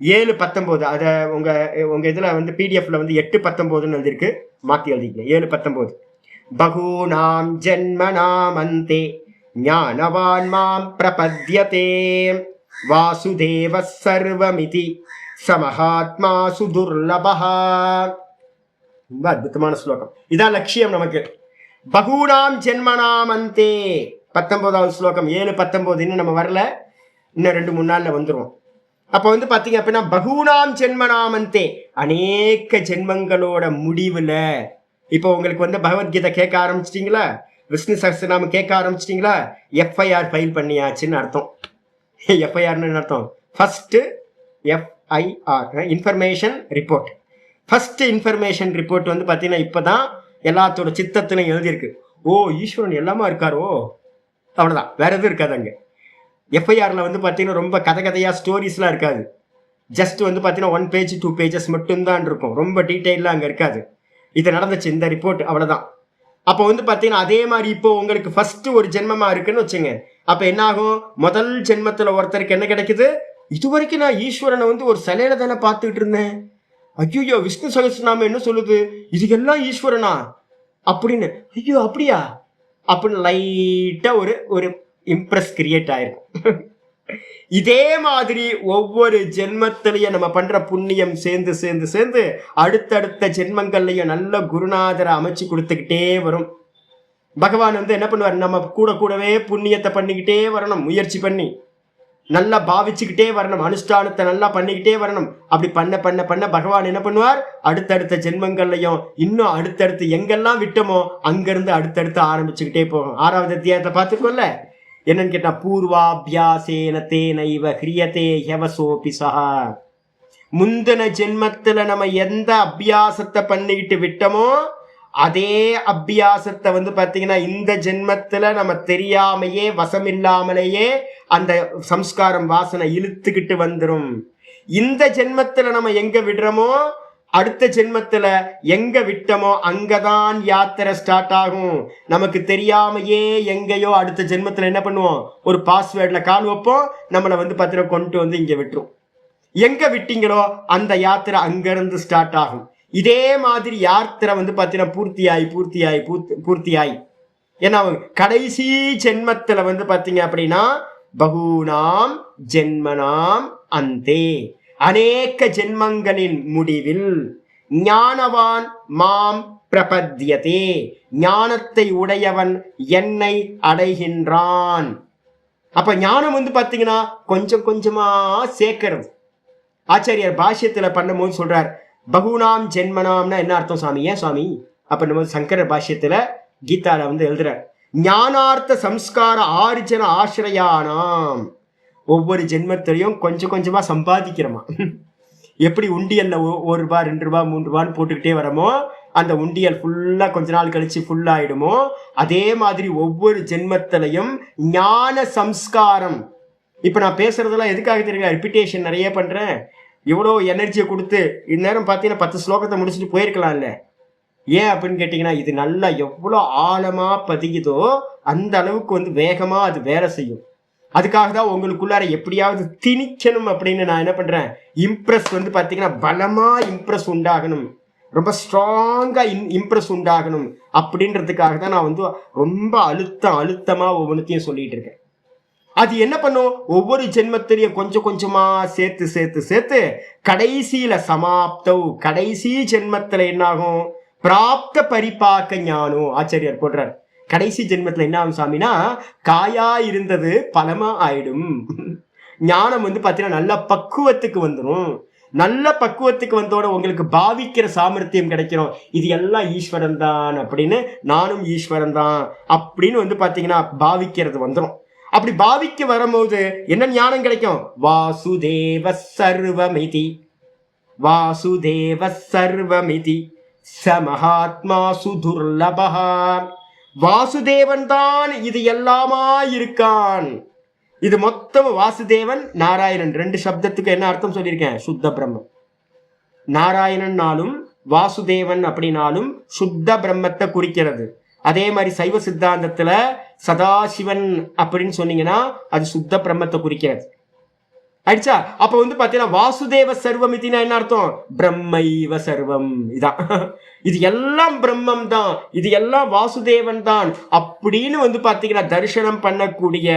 7:19. அத உங்க இதுல பிடிஎஃப்ல 8:19 எழுதிருக்கு, மாத்தி எழுதிக்கங்க. 7:19 பகூனாம் ஜென்மனாம் அந்தே ஞானவான் மாம் பிரபத்யதே வாசுதேவ சர்வமிதி சமஹாத்மா சுதுர்லபஹா. ரொம்ப அற்புதமான ஸ்லோகம். இதான் லட்சியம் நமக்கு. பகூனாம் ஜென்மனாம் அந்தே 19வது ஸ்லோகம் 7:19 இன்னும் நம்ம வரல, இன்னும் 2-3 நாள்ல வந்துடும். அப்ப பாத்தீங்க அப்படின்னா பகூனாம் ஜென்மனாம் அந்தே அநேக ஜென்மங்களோட முடிவுல. இப்போ உங்களுக்கு பகவத்கீதை கேட்க ஆரம்பிச்சிட்டீங்களா? விஷ்ணு சஹஸ்ரநாமம் கேட்க ஆரம்பிச்சிட்டீங்களா? எஃப்ஐஆர் ஃபைல் பண்ணியாச்சுன்னு அர்த்தம். எஃப்ஐஆர்னு அர்த்தம் first FIR information report. First information report பார்த்தீங்கன்னா இப்போதான் எல்லாத்தோட சித்தத்திலையும் எழுதியிருக்கு. ஓ, ஈஸ்வரன் எல்லாமா இருக்காரோ, அவ்வளோதான், வேற எதுவும் இருக்காது அங்கே. எஃப்ஐஆரில் பார்த்தீங்கன்னா ரொம்ப கதையாக ஸ்டோரிஸ்லாம் இருக்காது. ஜஸ்ட் பார்த்தீங்கன்னா 1 பேஜ் 2 பேஜஸ் மட்டும்தான் இருக்கும். ரொம்ப டீட்டெயிலாக அங்கே இருக்காது. இது நடந்துச்சு இந்த ரிப்போர்ட், அவ்வளோதான். அப்போ பார்த்தீங்கன்னா அதே மாதிரி இப்போ உங்களுக்கு ஃபர்ஸ்ட் ஒரு ஜென்மமாக இருக்குன்னு வச்சுங்க. அப்போ என்ன ஆகும்? முதல் ஜென்மத்தில் ஒருத்தருக்கு என்ன கிடைக்குது? இது வரைக்கும் நான் ஈஸ்வரனை ஒரு சிலையில தானே பார்த்துக்கிட்டு இருந்தேன். ஐயோ, விஷ்ணு சகஸ்ரநாமம் என்ன சொல்லுது, இது எல்லாம் ஈஸ்வரனா அப்படின்னு. ஐயோ அப்படியா அப்படின்னு லைட்டா ஒரு இம்ப்ரெஸ் கிரியேட் ஆயிருக்கும். இதே மாதிரி ஒவ்வொரு ஜென்மத்திலையும் நம்ம பண்ற புண்ணியம் சேர்ந்து சேர்ந்து சேர்ந்து அடுத்தடுத்த ஜென்மங்கள்லயும் நல்ல குருநாதரை அமைச்சு கொடுத்துக்கிட்டே வரும். பகவான் என்ன பண்ணுவார்? நம்ம கூடவே புண்ணியத்தை பண்ணிக்கிட்டே வரணும், முயற்சி பண்ணி. நல்லா பாவிச்சுக்கிட்டே வரணும், அனுஷ்டானத்தை நல்லா பண்ணிக்கிட்டே வரணும். அப்படி பண்ண பண்ண பண்ண பகவான் என்ன பண்ணுவார், அடுத்தடுத்த ஜென்மங்கள்லையும் இன்னும் அடுத்தடுத்து எங்கெல்லாம் விட்டோமோ அங்கிருந்து அடுத்தடுத்து ஆரம்பிச்சுக்கிட்டே போகும். 6வது அத்தியாயத்தை பார்த்துக்கோல்ல, என்னன்னு கேட்டா பூர்வாபியாசேன தேனைவ ஹிரியதே ஹவசோபி சஹா. முந்தின ஜென்மத்துல நம்ம எந்த அபியாசத்தை பண்ணிக்கிட்டு விட்டோமோ அதே அபியாசத்தை பாத்தீங்கன்னா இந்த ஜென்மத்துல நம்ம தெரியாமையே வசமில்லாமலேயே அந்த சம்ஸ்காரம் வாசனை இழுத்துக்கிட்டு வந்துரும். இந்த ஜென்மத்துல நம்ம எங்க விடுறோமோ அடுத்த ஜென்மத்துல எங்க விட்டோமோ அங்கதான் யாத்திரை ஸ்டார்ட் ஆகும். நமக்கு தெரியாமையே எங்கேயோ அடுத்த ஜென்மத்துல என்ன பண்ணுவோம், ஒரு பாஸ்வேர்ட்ல கால் வைப்போம், நம்மளை பார்த்தீங்கன்னா கொண்டு இங்க விட்டுரும். எங்க விட்டீங்களோ அந்த யாத்திரை அங்கிருந்து ஸ்டார்ட் ஆகும். இதே மாதிரி யாத்திரை பார்த்தீங்கன்னா பூர்த்தியாய் ஏன்னா கடைசி ஜென்மத்துல பார்த்தீங்க அப்படின்னா பகுநாம் ஜென்மனாம் அந்தே, அநேக ஜென்மங்களின் முடிவில் ஞானவான் மாம் பிரபத்யதே, ஞானத்தை உடையவன் என்னை அடைகின்றான். அப்ப ஞானம் பார்த்தீங்கன்னா கொஞ்சம் கொஞ்சமா சேர்க்கிறது. ஆச்சாரியர் பாஷ்யத்துல பண்ணும்போது சொல்றார், பகுநாம் ஜென்மனாம்னா என்ன அர்த்தம் சாமி, ஏன் சுவாமி அப்ப சங்கரர் பாஷ்யத்துல கீதால எழுதுறார், ஞானார்த்த சம்ஸ்கார ஆரிஜன ஆசிரியானாம். ஒவ்வொரு ஜென்மத்திலையும் கொஞ்சம் கொஞ்சமா சம்பாதிக்கிறோமா. எப்படி உண்டியல்ல 1 ரூபாய் 2 ரூபாய் 3 ரூபான்னு போட்டுக்கிட்டே வரமோ அந்த உண்டியல் ஃபுல்லா கொஞ்ச நாள் கழிச்சு ஃபுல் ஆயிடுமோ, அதே மாதிரி ஒவ்வொரு ஜென்மத்திலையும் ஞான சம்ஸ்காரம். இப்ப நான் பேசுறதெல்லாம் எதுக்காக தெரியுங்க, ரிப்பீட்டேஷன் நிறைய பண்றேன். இவ்வளோ எனர்ஜியை கொடுத்து இந்நேரம் பார்த்தீங்கன்னா 10 ஸ்லோகத்தை முடிச்சுட்டு போயிருக்கலாம்ல. ஏன் அப்படின்னு கேட்டீங்கன்னா இது நல்லா எவ்வளோ ஆழமா பதியுதோ அந்த அளவுக்கு வேகமா அது வேலை செய்யும். அதுக்காக தான் உங்களுக்குள்ளார எப்படியாவது திணிக்கணும் அப்படின்னு நான் என்ன பண்றேன், இம்ப்ரெஸ் பார்த்தீங்கன்னா பலமா இம்ப்ரெஸ் உண்டாகணும், ரொம்ப ஸ்ட்ராங்கா இம்ப்ரெஸ் உண்டாகணும் அப்படின்றதுக்காக தான் நான் ரொம்ப அழுத்தமா ஒவ்வொன்றுத்தையும் சொல்லிட்டு இருக்கேன். அது என்ன பண்ணும், ஒவ்வொரு ஜென்மத்திலையும் கொஞ்சம் கொஞ்சமா சேர்த்து சேர்த்து சேர்த்து கடைசியில சமாப்தவ், கடைசி ஜென்மத்துல என்ன ஆகும், பிராப்த பரிபாக்க ஞானம். ஆச்சாரியர் போடுறார், கடைசி ஜென்மத்துல என்ன ஆகும் சாமினா, காயா இருந்தது பலமா ஆயிடும். ஞானம் பாத்தீங்கன்னா நல்ல பக்குவத்துக்கு வந்துடும். நல்ல பக்குவத்துக்கு வந்தோட உங்களுக்கு பாவிக்கிற சாமர்த்தியம் கிடைக்கிறோம். இது எல்லாம் ஈஸ்வரன் தான் அப்படின்னு, நானும் ஈஸ்வரன் தான் அப்படின்னு பாத்தீங்கன்னா பாவிக்கிறது வந்துடும். அப்படி பாவிக்க வரும்போது என்ன ஞானம் கிடைக்கும், வாசுதேவ சர்வமிதி, வாசுதேவ சர்வமிதி சமஹாத்மா சுதுர்லபா. வாசுதேவன் தான் இது எல்லாமா இருக்கான். இது மொத்தம் வாசுதேவன் நாராயணன் 2 சப்தத்துக்கு என்ன அர்த்தம் சொல்லியிருக்கேன், சுத்த பிரம்மம். நாராயணன்னாலும் வாசுதேவன் அப்படின்னாலும் சுத்த பிரம்மத்தை குறிக்கிறது. அதே மாதிரி சைவ சித்தாந்தத்துல சதாசிவன் அப்படின்னு சொன்னீங்கன்னா அது சுத்த பிரம்மத்தை குறிக்கிறது. ஆயிடுச்சா? அப்ப பாத்தீங்கன்னா வாசுதேவ சர்வமிதினா என்ன அர்த்தம், பிரம்மைவ சர்வம். இதான் இது எல்லாம் பிரம்மம் தான், இது எல்லாம் வாசுதேவன் தான் அப்படின்னு பாத்தீங்கன்னா தரிசனம் பண்ணக்கூடிய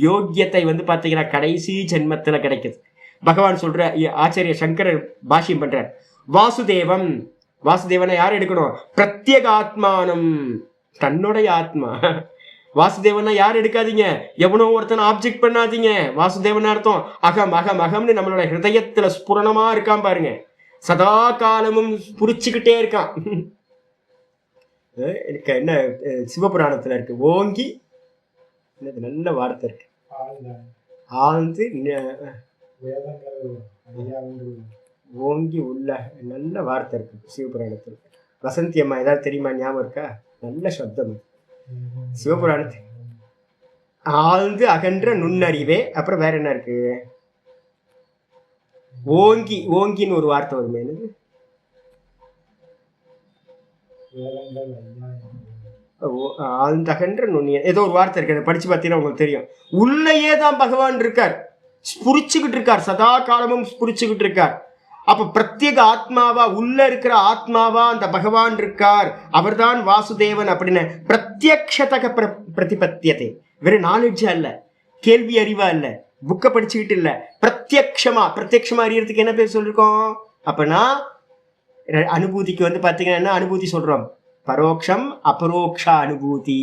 யோக்கியத்தை பாத்தீங்கன்னா கடைசி ஜென்மத்துல கிடைக்குது. பகவான் சொல்ற, ஆச்சாரிய சங்கரர் பாஷ்யம் பண்றார், வாசுதேவம், வாசுதேவனை யார் எடுக்கணும், பிரத்யேக ஆத்மானம், தன்னுடைய ஆத்மா. வாசுதேவனா யார் எடுக்காதீங்க, எவனோ ஒருத்தனை ஆப்ஜெக்ட் பண்ணாதீங்க. வாசுதேவன் அர்த்தம் அகம் அகம் அகம்னு நம்மளோட ஹிருதயத்துல ஸ்புரணமா இருக்கான் பாருங்க, சதா காலமும் புரிச்சுக்கிட்டே இருக்கான். எனக்கு என்ன சிவபுராணத்துல இருக்கு, ஓங்கி நல்ல வார்த்தை இருக்கு, ஆழ்ந்து ஓங்கி உள்ள நல்ல வார்த்தை இருக்கு சிவபுராணத்துல. வசந்தி அம்மா ஏதாவது தெரியுமா, ஞாபகம் இருக்கா? நல்ல சப்தம் சிவபுராணத்தில். ஆழ்ந்து அகன்ற நுண்ணறிவே. அப்புறம் வேற என்ன இருக்கு, ஓங்கி, ஓங்கின்னு ஒரு வார்த்தை வருமே, ஆழ்ந்தகன்ற நுண்ணிய ஏதோ ஒரு வார்த்தை இருக்கு, படிச்சு பார்த்தீங்கன்னா உங்களுக்கு தெரியும். உள்ளேயே தான் பகவான் இருக்கார், ஸ்புரிச்சுக்கிட்டு இருக்கார், சதா காலமும் ஸ்புரிச்சுக்கிட்டு இருக்கார். அப்ப பிரத்யேக ஆத்மாவா, உள்ள இருக்கிற ஆத்மாவா அந்த பகவான் இருக்கார், அவர்தான் வாசுதேவன் அப்படின்னு பிரத்யக்ஷதக பிரதிபத்தியதே. வெறும் நாலேஜ் அல்ல, கேள்வி அறிவா இல்ல, புக்கை படிச்சுக்கிட்டு இல்ல, பிரத்யக்ஷமா. பிரத்யக்ஷமா அறியறதுக்கு என்ன பேர் சொல்லிருக்கோம் அப்படின்னா, அனுபூதிக்கு பாத்தீங்கன்னா என்ன அனுபூதி சொல்றோம், பரோக்ஷம் அபரோக்ஷ அனுபூதி.